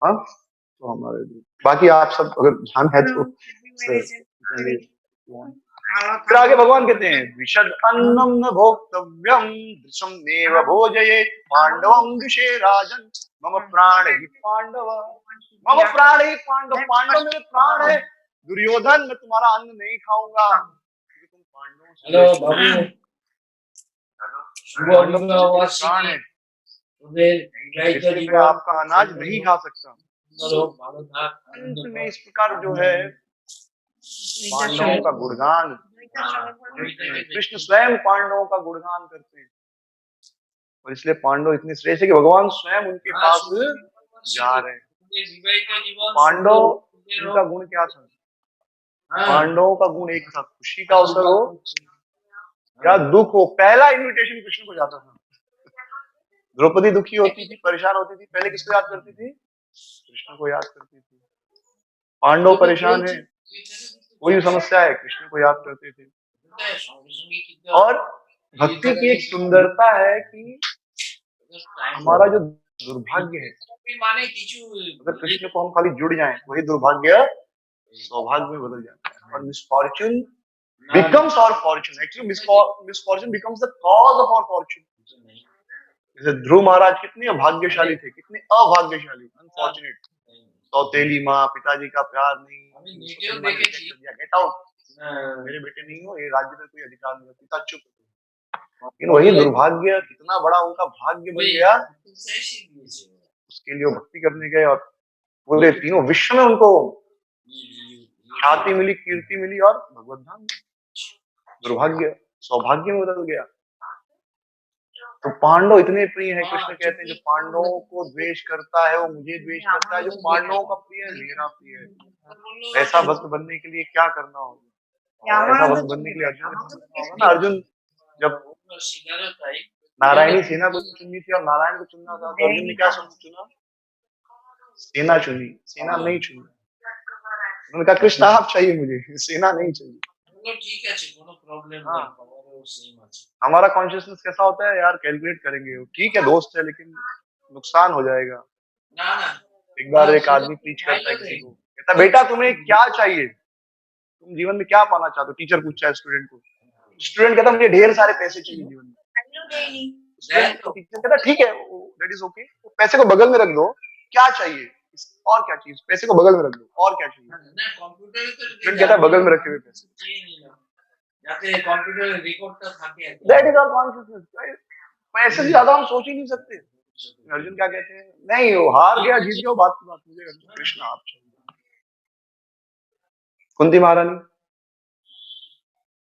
हाँ, तो हमारे बाकी आप सब अगर ध्यान है तो फिर आगे भगवान कहते हैं विशद अन्नम न भोक्तव्यम दृशम नेव भोजयेत् पांडवम दिशे राजन मम प्राण ही पांडव, मम प्राण ही पांडव, पांडव मेरे प्राण है। दुर्योधन मैं तुम्हारा अन्न नहीं खाऊंगा क्योंकि तुम पांडवों से हेलो बाबू, प्राण है, इसलिए मैं आपका अनाज नहीं खा सकता। अंत में इस प्रकार जो है पांडवों का गुणगान, कृष्ण स्वयं पांडवों का गुणगान करते हैं, और इसलिए पांडव इतने श्रेष्ठ है कि भगवान स्वयं उनके पास जा रहे हैं। पांडव उनका गुण क्या था? पांडवों का गुण एक था, खुशी का अवसर हो या दुख हो, पहला इन्विटेशन कृष्ण को जाता था। द्रौपदी दुखी होती थी, परेशान होती थी, पहले किसको याद करती थी? कृष्ण को याद करती थी। पांडव परेशान है, कोई समस्या है, कृष्ण को याद करते थे। और भक्ति की एक सुंदरता है कि हमारा जो दुर्भाग्य है, अगर कृष्ण को हम खाली जुड़ जाएं, वही दुर्भाग्य सौभाग्य में बदल जाता है। और misfortune becomes our fortune. Actually, misfortune becomes the cause of our fortune. जैसे ध्रुव महाराज कितने अभाग्यशाली थे, कितने अभाग्यशाली, अनफॉर्चुनेट। सौतेली माँ, पिताजी का प्यार नहीं, गेट आउट, मेरे बेटे नहीं हो, ये राज्य में कोई अधिकार नहीं, पिता चुप। लेकिन वही दुर्भाग्य कितना बड़ा उनका भाग्य बन गया, उसके लिए वो भक्ति करने गए और पूरे तीनों विश्व में उनको ख्याति मिली, कीर्ति मिली और भगवत धाम। दुर्भाग्य सौभाग्य में बदल गया। तो पांडव इतने प्रिय है, कृष्ण कहते हैं जो पांडवों को द्वेष करता है वो मुझे द्वेष करता है, जो पांडवों का प्रिय है मेरा प्रिय है। ऐसा भक्त बनने के लिए क्या करना होगा? ऐसा भक्त बनने के लिए अर्जुन जब नारायणी सेना को चुननी थी और नारायण को चुनना था, तो अर्जुन ने क्या चुना? सेना चुनी, सेना नहीं चुनी। उन्होंने कहा कृष्ण आप चाहिए मुझे, सेना नहीं चाहिए। हमारा कॉन्शियसनेस कैसा होता है यार, कैलकुलेट करेंगे, ठीक है दोस्त है लेकिन नुकसान हो जाएगा। एक बार एक आदमी टीच करता है किसी को, कहता बेटा तुम्हें क्या चाहिए, तुम जीवन में क्या पाना चाहते हो? टीचर पूछता है स्टूडेंट को, स्टूडेंट कहता मुझे ढेर सारे पैसे चाहिए जीवन में। टीचर कहता ठीक है, दैट इज ओके, पैसे को बगल में रख दो, क्या चाहिए और क्या चीज, पैसे को बगल में रख दो और क्या चाहिए? स्टूडेंट कहता है बगल में रखे हुए पैसे। That is our consciousness. पैसे से ज्यादा हम सोच ही नहीं सकते। अर्जुन क्या कहते हैं, नहीं वो हार गया जीत गया बात की बात, मुझे कृष्ण आप चाहिए। कुंती महारानी,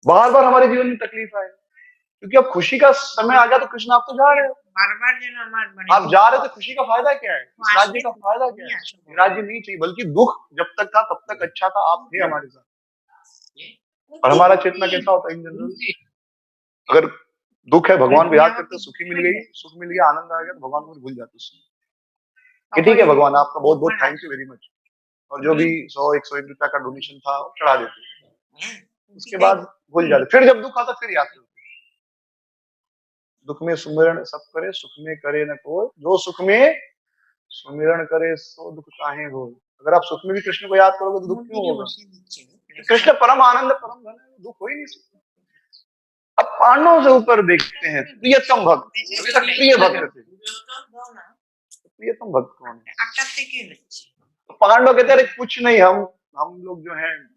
बार बार हमारे जीवन में तकलीफ आए क्योंकि अब खुशी का समय आ गया तो कृष्ण आप तो जा रहे हो, आप जा रहे हो तो खुशी का फायदा क्या है? इस राज्य का फायदा क्या है? राज्य नहीं चाहिए, बल्कि दुख जब तक था तब तक अच्छा था, आप थे हमारे साथ। और हमारा चेतना कैसा होता है इन जनरल, अगर दुख है भगवान को याद करते, सुखी मिल गई, सुख मिल गया, आनंद आ गया तो भगवान को भूल जाते कि ठीक है भगवान आपका बहुत बहुत थैंक यू वेरी मच, और जो भी 100-101 रुपया का डोनेशन था चढ़ा देते, उसके बाद भूल जाते। फिर जब दुख आता फिर याद करते। दुख में सुमिरन सब करे, सुख में करे न कोई, जो सुख में सुमिरन करे सो दुख काहे हो। अगर आप सुख में भी कृष्ण को याद करोगे तो दुख क्यों होगा? कृष्ण परम आनंद परम धन है, दुख हो ही नहीं सकता। अब पांडवों से ऊपर देखते हैं प्रियतम भक्त, अभी तक प्रिय भक्त थे, प्रियतम भक्त कौन है? तो पांडव कहते हैं कुछ नहीं, हम लोग जो हैं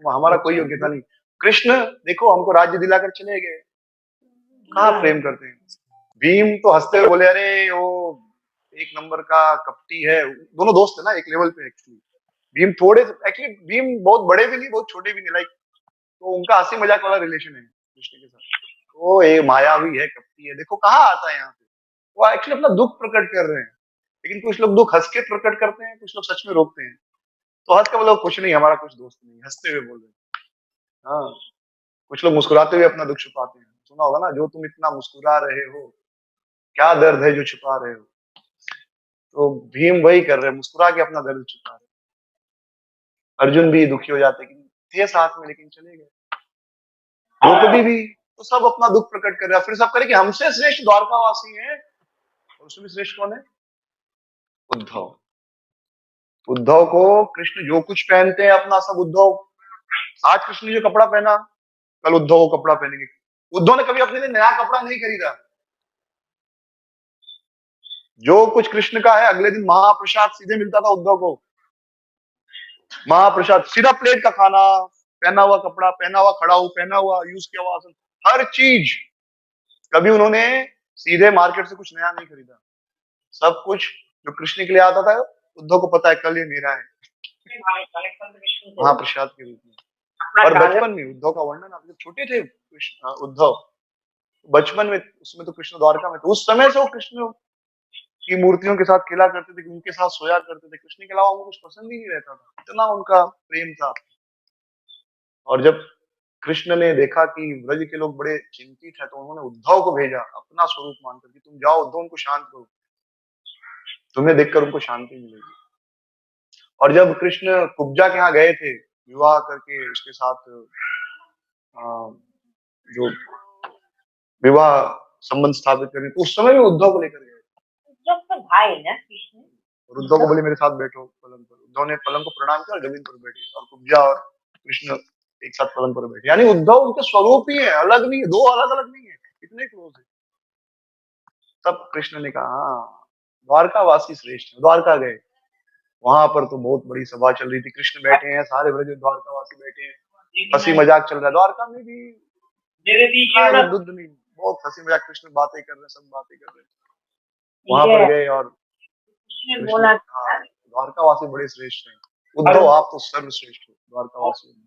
हमारा कोई योग्यता नहीं। कृष्ण देखो हमको राज्य दिलाकर चले गए, कहाँ प्रेम करते हैं। भीम तो हंसते हुए बोले अरे वो एक नंबर का कपटी है, दोनों दोस्त है ना एक लेवल पे। एक्चुअली भीम भीम बहुत बड़े भी नहीं बहुत छोटे भी नहीं, लाइक तो उनका हंसी मजाक वाला रिलेशन है कृष्ण के साथ। वो एक मायावी है, कपटी है, देखो कहाँ आता है यहाँ पे। वो एक्चुअली अपना दुख प्रकट कर रहे हैं, लेकिन कुछ लोग दुख हंस के प्रकट करते हैं, कुछ लोग सच में रोकते हैं। तो हंस के बोलो कुछ नहीं, हमारा कुछ दोस्त नहीं, हंसते हुए बोल रहे हैं। हाँ, कुछ लोग मुस्कुराते हुए अपना दुख छुपाते हैं। सुना होगा ना, जो तुम इतना मुस्कुरा रहे हो, क्या दर्द है जो छुपा रहे हो। तो भीम वही कर रहे हैं, मुस्कुरा के अपना दर्द छुपा रहे हैं। अर्जुन भी दुखी हो जाते कि थे साथ में लेकिन चले गए। द्रौपदी भी, तो सब अपना दुख प्रकट कर रहे हैं। फिर सब करें कि हमसे श्रेष्ठ द्वारकावासी हैं, और उसमें श्रेष्ठ कौन है? उद्धव। उद्धव को कृष्ण जो कुछ पहनते हैं अपना सब उद्धव, आज कृष्ण ने जो कपड़ा पहना, कल उद्धव वो कपड़ा पहनेंगे। उद्धव ने कभी अपने लिए नया कपड़ा नहीं खरीदा। जो कुछ कृष्ण का है, अगले दिन महाप्रसाद सीधे मिलता था उद्धव को। महाप्रसाद, सीधा प्लेट का खाना, पहना हुआ कपड़ा, पहना हुआ खड़ा हो, पहना हुआ यूज किया हुआ आसन, हर चीज। कभी उन्होंने सीधे मार्केट से कुछ नया नहीं खरीदा। सब कुछ जो कृष्ण के लिए आता था, उद्धव को पता है कल ये मेरा है, महाप्रसाद के रूप में। और बचपन में उद्धव का वर्णन, आप जब छोटे थे उद्धव, बचपन में उसमें तो कृष्ण द्वारका में, तो उस समय से वो कृष्ण की मूर्तियों के साथ खेला करते थे, उनके साथ सोया करते थे। कृष्ण के अलावा उनको कुछ पसंद ही नहीं रहता था, इतना उनका प्रेम था। और जब कृष्ण ने देखा कि ब्रज के लोग बड़े चिंतित हैं, तो उन्होंने उद्धव को भेजा अपना स्वरूप मानकर कि तुम जाओ उद्धव, उनको शांत करो, तुम्हें देखकर उनको शांति मिलेगी। और जब कृष्ण कुब्जा के यहाँ गए थे विवाह करके उसके साथ, जो विवाह संबंध स्थापित करने, तो उस समय भी उद्धव को लेकर गए। उद्धव तो भाई है ना कृष्ण। और उद्धव को बोले मेरे साथ बैठो पलंग पर। उद्धव ने पलंग को प्रणाम किया और जमीन पर बैठे, और कुब्जा और कृष्ण एक साथ पलंग पर बैठे। यानी उद्धव उनके स्वरूप ही है, अलग नहीं है, दो अलग अलग नहीं है, इतने क्लोज है। तब कृष्ण ने कहा हाँ, द्वारकावासी श्रेष्ठ है। द्वारका गए, वहां पर तो बहुत बड़ी सभा चल रही थी, कृष्ण बैठे हैं, सारे ब्रज द्वारकावासी बैठे हैं, हंसी मजाक चल रहा है। द्वारका में भी युद्ध नहीं, बहुत हंसी मजाक, कृष्ण बातें कर रहे हैं, सब बातें कर रहे हैं। वहां पर गए और बोला द्वारकावासी बड़े श्रेष्ठ हैं। उद्धव आप तो सर्वश्रेष्ठ हो द्वारकावासी।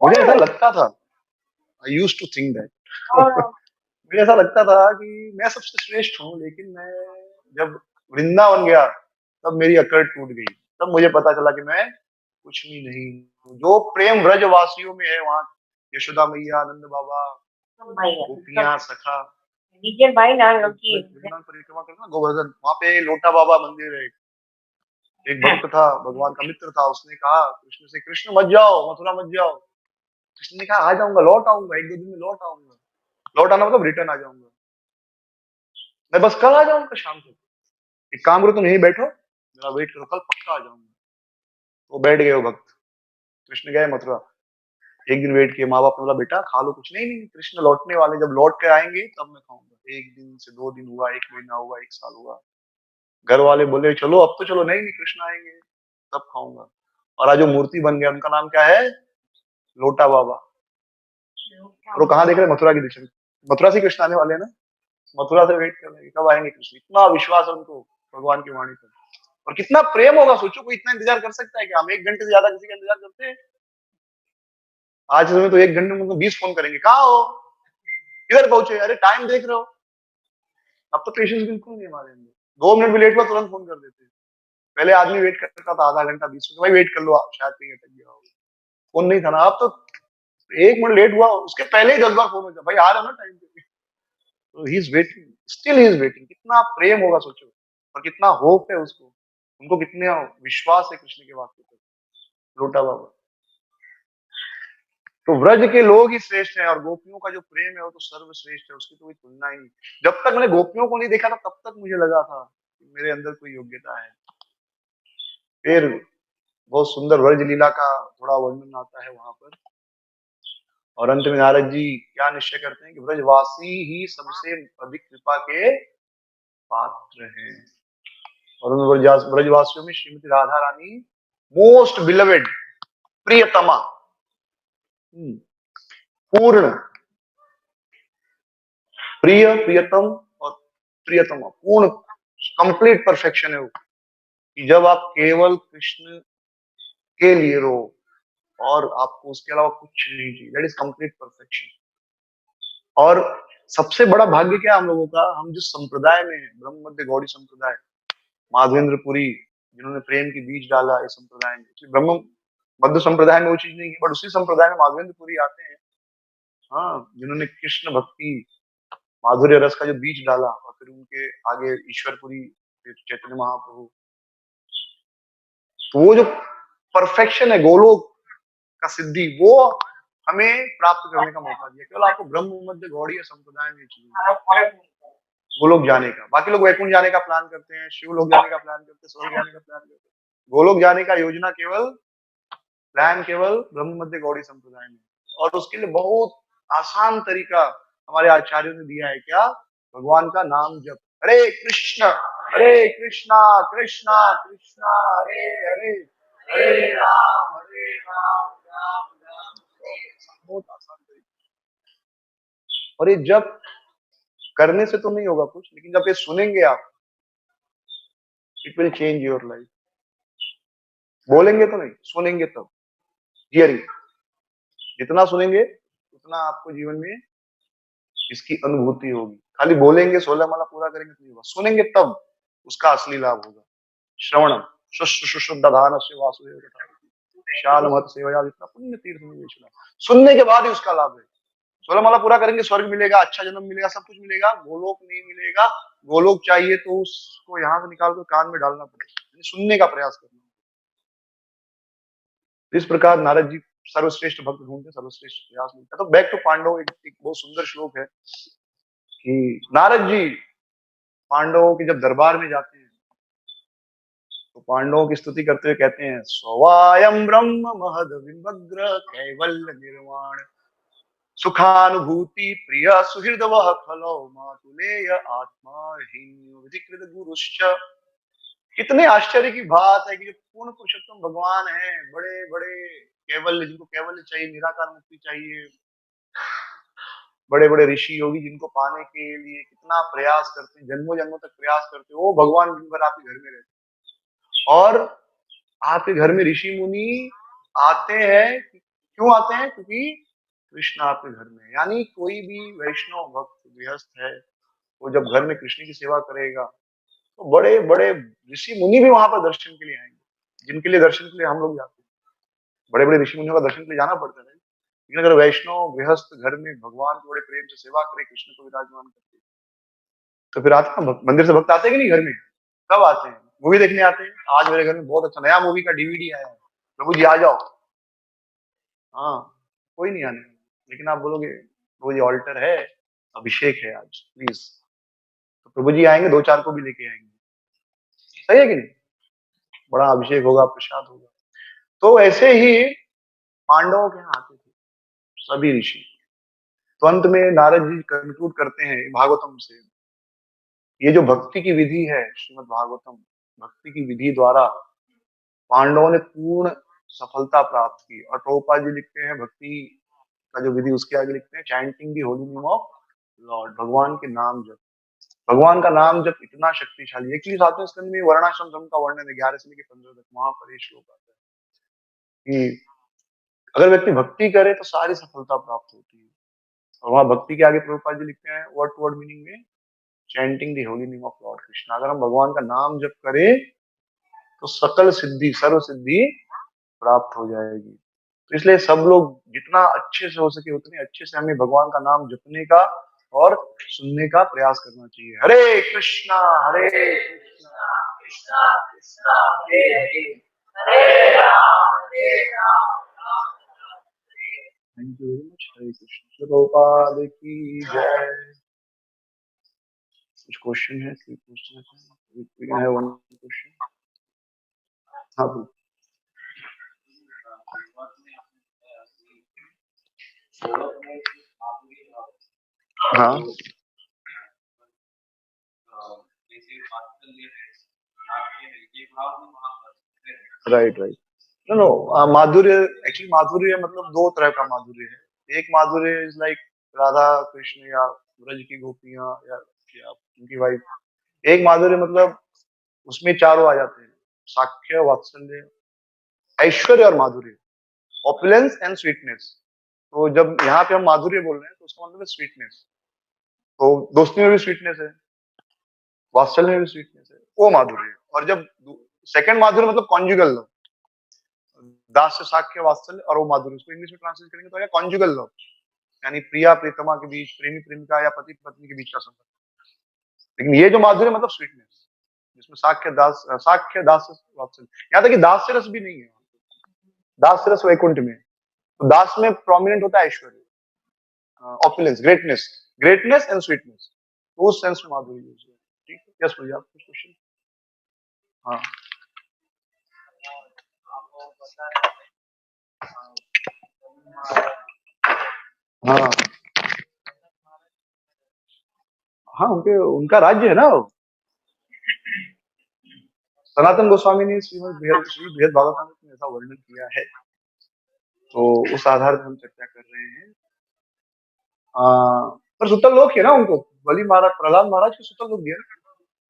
मुझे ऐसा लगता था, I used to think that, मुझे ऐसा लगता था कि मैं सबसे श्रेष्ठ हूँ, लेकिन मैं जब वृंदावन गया तब मेरी अकड़ टूट गई। तब मुझे पता चला कि मैं कुछ भी नहीं हूँ। जो प्रेम ब्रजवासियों में है, वहाँ यशोदा मैया, नंद बाबा, गोपियां, सखा, भाई ना लड़की परिक्रमा करना, गोवर्धन, वहाँ पे लोटा बाबा मंदिर है। एक भक्त था, भगवान का मित्र था, उसने कहा कृष्ण से, कृष्ण मत जाओ, मथुरा मत जाओ। कृष्ण ने कहा आ जाऊंगा, लौट आऊंगा, एक दो दिन में लौट आऊंगा। लौट आना मतलब रिटर्न आ जाऊंगा, मैं बस कल आ जाऊंगा शाम को। एक काम करो, तुम यहीं बैठो, मेरा वेट करो, कल पक्का आ जाऊंगा। वो बैठ गए वो भक्त। कृष्ण गए मथुरा, एक दिन वेट किए, माँ बाप ने बोला बेटा खा लो कुछ। नहीं नहीं, कृष्ण लौटने वाले, जब लौट के आएंगे तब मैं खाऊंगा। एक दिन से 2 दिन हुआ, 1 महीना हुआ, 1 साल हुआ। घर वाले बोले चलो अब तो चलो। नहीं नहीं, कृष्ण आएंगे तब खाऊंगा। और आज जो मूर्ति बन गया, उनका नाम क्या है? लोटा बाबा। और वो कहाँ देख रहे हैं? मथुरा की दिशा में। मथुरा से कृष्ण आने वाले हैं ना, मथुरा से वेट कर रहे हैं कब आएंगे कृष्ण। इतना विश्वास है उनको भगवान की वाणी पर, और कितना प्रेम होगा। सोचो कोई इतना इंतजार कर सकता है कि हम 1 घंटे से ज्यादा किसी का इंतजार करते हैं? आज समय तो 1 घंटे में उनको 20 फोन करेंगे, कहाँ हो, किधर पहुंचे, अरे टाइम देख रहे हो। अब तो पेशेंस बिल्कुल नहीं हमारे अंदर। 2 मिनट भी लेट हुआ तुरंत फोन कर देते हैं। पहले आदमी वेट करता था आधा घंटा 20 मिनट, भाई वेट कर लो आप, शायद कहीं अटक गया हो। फोन नहीं था ना, अब तो 1 मिनट लेट हुआ उसके पहले ही 10 बार फोन हो जाता, भाई आ रहा ना टाइम पे। तो he is waiting, still he is waiting. कितना प्रेम होगा सोचो, और कितना होप है उसको, उनको कितने विश्वास है कृष्ण के वाक्य पर। लोटा बाबा। तो व्रज के लोग ही श्रेष्ठ हैं, और गोपियों का जो प्रेम है वो तो सर्वश्रेष्ठ है, उसकी तो कोई तुलना ही नहीं। जब तक मैंने गोपियों को नहीं देखा था तब तक मुझे लगा था कि मेरे अंदर कोई योग्यता है। फिर बहुत सुंदर व्रज लीला का थोड़ा वर्णन आता है वहां पर, और अंत में नारद जी क्या निश्चय करते हैं कि ब्रजवासी ही सबसे अधिक कृपा के पात्र हैं। और उन ब्रजवासियों में श्रीमती राधा रानी मोस्ट बिलवेड, प्रियतमा, पूर्ण, प्रिय, प्रियतम और प्रियतमा, पूर्ण, कंप्लीट परफेक्शन है वो। कि जब आप केवल कृष्ण के लिए रो और आपको उसके अलावा कुछ नहीं चाहिए, दैट इज कंप्लीट परफेक्शन। और सबसे बड़ा भाग्य क्या हम लोगों का, हम जिस संप्रदाय में है, ब्रह्म मध्य गौड़ी संप्रदाय, माधवेंद्र पुरी जिन्होंने प्रेम की बीज डाला इस संप्रदाय में, ब्रह्म मध्य संप्रदाय में वो चीज नहीं है, बट उसी संप्रदाय में माधवेंद्रपुरी आते हैं, हाँ, जिन्होंने कृष्ण भक्ति माधुर्य रस का जो बीज डाला, और फिर उनके आगे ईश्वरपुरी, फिर चैतन्य महाप्रभु, तो वो जो परफेक्शन है गोलोक का सिद्धि, वो हमें प्राप्त करने का मौका दिया। केवल आपको ब्रह्म मध्य गौड़ीय संप्रदाय में चाहिए गोलोक जाने का। बाकी लोग वैकुंठ जाने का प्लान करते हैं, शिव लोक जाने का प्लान करते हैं, स्वर्ग जाने का प्लान करते हैं। गोलोक जाने का योजना केवल ब्रह्म मध्य गौड़ी संप्रदाय में, और उसके लिए बहुत आसान तरीका हमारे आचार्यों ने दिया है। क्या? भगवान का नाम जप, हरे कृष्णा कृष्णा कृष्णा हरे हरे, हरे राम राम राम। बहुत आसान तरीका। और ये जप करने से तो नहीं होगा कुछ, लेकिन जब ये सुनेंगे आप, it will change your life. बोलेंगे तो नहीं, सुनेंगे तब, हियरिंग। जितना सुनेंगे उतना आपको जीवन में इसकी अनुभूति होगी। खाली बोलेंगे 16 माला पूरा करेंगे तो नहीं होगा, सुनेंगे तब उसका असली लाभ होगा। श्रवणम शुद्धाधान से वासुदेव शालमत सेवया जितना पुण्य तीर्थ में विचला, सुनने के बाद ही उसका लाभ है। 16 माला पूरा करेंगे स्वर्ग मिलेगा, अच्छा जन्म मिलेगा, सब कुछ मिलेगा, गोलोक नहीं मिलेगा। गोलोक चाहिए तो उसको यहाँ से निकाल कर कान में डालना पड़ेगा, सुनने का प्रयास करना। इस प्रकार नारद जी सर्वश्रेष्ठ भक्त ढूंढते, सर्वश्रेष्ठ प्रयास मिलता। तो बैक टू पांडव, एक बहुत सुंदर श्लोक है कि नारद जी पांडवों के जब दरबार में जाते हैं तो पांडवों की स्तुति करते हुए कहते हैं, स्वयं ब्रह्म महद विभग्र कैवल्य निर्वाण सुखानुभूति प्रिय सुहृदव खलो मातुलेय आत्मा विधिकृत गुरुश्च। कितने आश्चर्य की बात है कि जो पूर्ण पुरुषोत्तम भगवान है, बड़े बड़े कैवल्य, जिनको कैवल्य चाहिए, निराकार मुक्ति चाहिए, बड़े बड़े ऋषि योगी जिनको पाने के लिए कितना प्रयास करते हैं, जन्मों जन्मों तक प्रयास करते हैं, वो भगवान दिन भर आपके घर में रहते हैं। और आपके घर में ऋषि मुनि आते हैं, क्यों आते हैं? क्योंकि कृष्ण आपके घर में है। यानी कोई भी वैष्णव भक्त गृहस्थ है, वो जब घर में कृष्ण की सेवा करेगा तो बड़े बड़े ऋषि मुनि भी वहां पर दर्शन के लिए आएंगे, जिनके लिए दर्शन के लिए हम लोग जाते हैं। बड़े बड़े ऋषि मुनियों का दर्शन के लिए जाना पड़ता है, लेकिन अगर वैष्णव गृहस्थ घर में भगवान को बड़े प्रेम से सेवा करे, कृष्ण को विराजमान करते, तो फिर आते हैं मंदिर से भक्त आते हैं कि नहीं घर में? कब आते हैं? मूवी देखने आते हैं। आज मेरे घर में बहुत अच्छा नया मूवी का डीवीडी आया है, प्रभु जी आ जाओ। हाँ, कोई नहीं आने, लेकिन आप बोलोगे प्रभु जी ऑल्टर है, अभिषेक है आज, प्लीज, तो प्रभु जी आएंगे, 2-4 को भी लेके आएंगे। सही है कि नहीं? बड़ा अभिषेक होगा, प्रसाद होगा। तो ऐसे ही पांडवों के यहाँ आते थे सभी ऋषि। तो अंत में नारद जी कंक्लूड करते हैं भागवतम से, ये जो भक्ति की विधि है, श्रीमद् भागवतम भक्ति की विधि द्वारा पांडवों ने पूर्ण सफलता प्राप्त की। और प्रभुपाद जी लिखते हैं भक्ति का जो विधि, उसके आगे लिखते हैं chanting the holy name of Lord, भगवान के नाम जप। भगवान का नाम जप इतना शक्तिशाली है कि 7वें स्कंद में वर्णाश्रम धर्म का वर्णन है 11 से लेकर 15 तक, वहां पर ये श्लोक आता है कि अगर व्यक्ति भक्ति करे तो सारी सफलता प्राप्त होती है। और वहां भक्ति के आगे प्रभुपाद जी लिखते हैं वर्ड टू वर्ड मीनिंग में, chanting the holy name of Lord Krishna. अगर हम भगवान का नाम जप करें तो सकल सिद्धि, सर्व सिद्धि प्राप्त हो जाएगी। तो इसलिए सब लोग जितना अच्छे से हो सके उतने अच्छे से हमें भगवान का नाम जपने का और सुनने का प्रयास करना चाहिए। Hare Krishna Krishna Krishna Hare Hare, Hare Ram Ram. Thank you very much. Hare Krishna. Prabhupada की जय। कुछ क्वेश्चन है कोई पूछना चाहे? है वन क्वेश्चन? हाँ बोल। हाँ राइट राइट। नो नो, माधुर्य एक्चुअली, माधुर्य मतलब 2 तरह का माधुर्य है। एक माधुर्य इज लाइक राधा कृष्ण या ब्रज की गोपियां या उनकी वाइफ। एक माधुर्य मतलब उसमें चारों आ जाते हैं, साख्य, वात्सल्य, ऐश्वर्य और माधुर्य, ऑपुलेंस एंड स्वीटनेस। तो जब यहाँ पे हम माधुर्य बोल रहे हैं तो उसका मतलब है स्वीटनेस। तो दोस्ती में भी स्वीटनेस है, वात्सल्य में भी स्वीटनेस है, वो माधुर्य है। और जब सेकंड माधुर्य मतलब कॉन्जुगल लव, दास्य, साख्य, वात्सल्य और वो माधुर्य। उसको इंग्लिश में ट्रांसलेट करेंगे तो कॉन्जुगल लव, यानी प्रिया प्रीतमा के बीच, प्रेमी प्रेमिका या पति पत्नी के बीच का संबंध। लेकिन ये जो माधुर्य मतलब स्वीटनेस, जिसमें साख्य दास वात्सल्य, यहाँ तक कि दास्य रस भी नहीं है। दास्य रस वैकुंठ में, तो दास में प्रोमिनेंट होता है ऐश्वर्य, ऑपुलेंस, ग्रेटनेस एंड स्वीटनेस, तो उस सेंस में माधुर्य यूज है। ठीक है, यस भैया, कुछ क्वेश्चन? हाँ हाँ हाँ, उनका राज्य है ना वो। सनातन गोस्वामी ने श्री बृहद भागवत में ऐसा वर्णन किया है, तो उस आधार पर हम चर्चा कर रहे हैं। पर सुतल लोक है ना उनको, बलि महाराज, प्रहलाद महाराज को सुतल लोक दिया।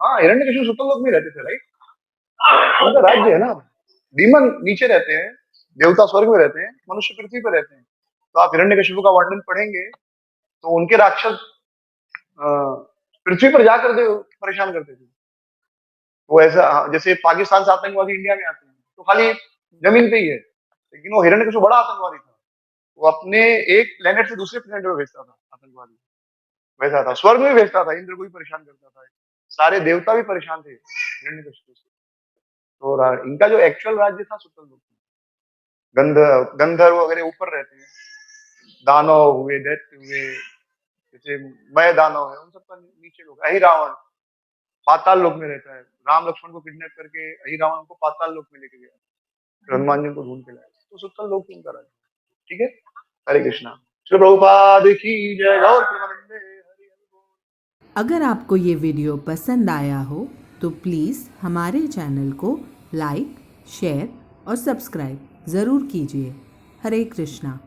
हाँ, हिरण्यकशिपु सुतल लोक में रहते थे, राइट? उनका राज्य है ना। डीमन नीचे रहते हैं, देवता स्वर्ग में रहते हैं, मनुष्य पृथ्वी पर रहते हैं। तो आप हिरण्यकशिपु का वर्णन पढ़ेंगे तो उनके राक्षस पृथ्वी पर जाकर परेशान करते थे। वो ऐसा जैसे पाकिस्तान से आतंकवादी इंडिया में आते हैं तो खाली जमीन पे ही है, लेकिन वो हिरण्यकशिपु बड़ा आतंकवादी था। वो अपने एक प्लेनेट से दूसरे प्लेनेट पर भेजता था आतंकवादी, वैसा था। स्वर्ग में भेजता था, इंद्र को भी परेशान करता था, सारे देवता भी परेशान थे हिरण्यकशिपु से। तो इनका जो एक्चुअल राज्य था सुतल लोक, गंधर्व वगैरह ऊपर रहते हैं, दानव हुए, दैत्य हुए, जैसे मय दानव है, उन सब का नीचे लोग। अहि रावण पाताल लोक में रहता है, राम लक्ष्मण को किडनैप करके अहि रावण को पाताल लोक में लेके गया, हनुमान जी को ढूंढ के लाया। तो सुतल लोक उनका राज्य। ठीक है, हरे कृष्णा। श्री प्रभुपाद की जय। गौर प्रेमानंदे हरि हरि। अगर आपको ये वीडियो पसंद आया हो तो प्लीज़ हमारे चैनल को लाइक, शेयर और सब्सक्राइब ज़रूर कीजिए। हरे कृष्णा।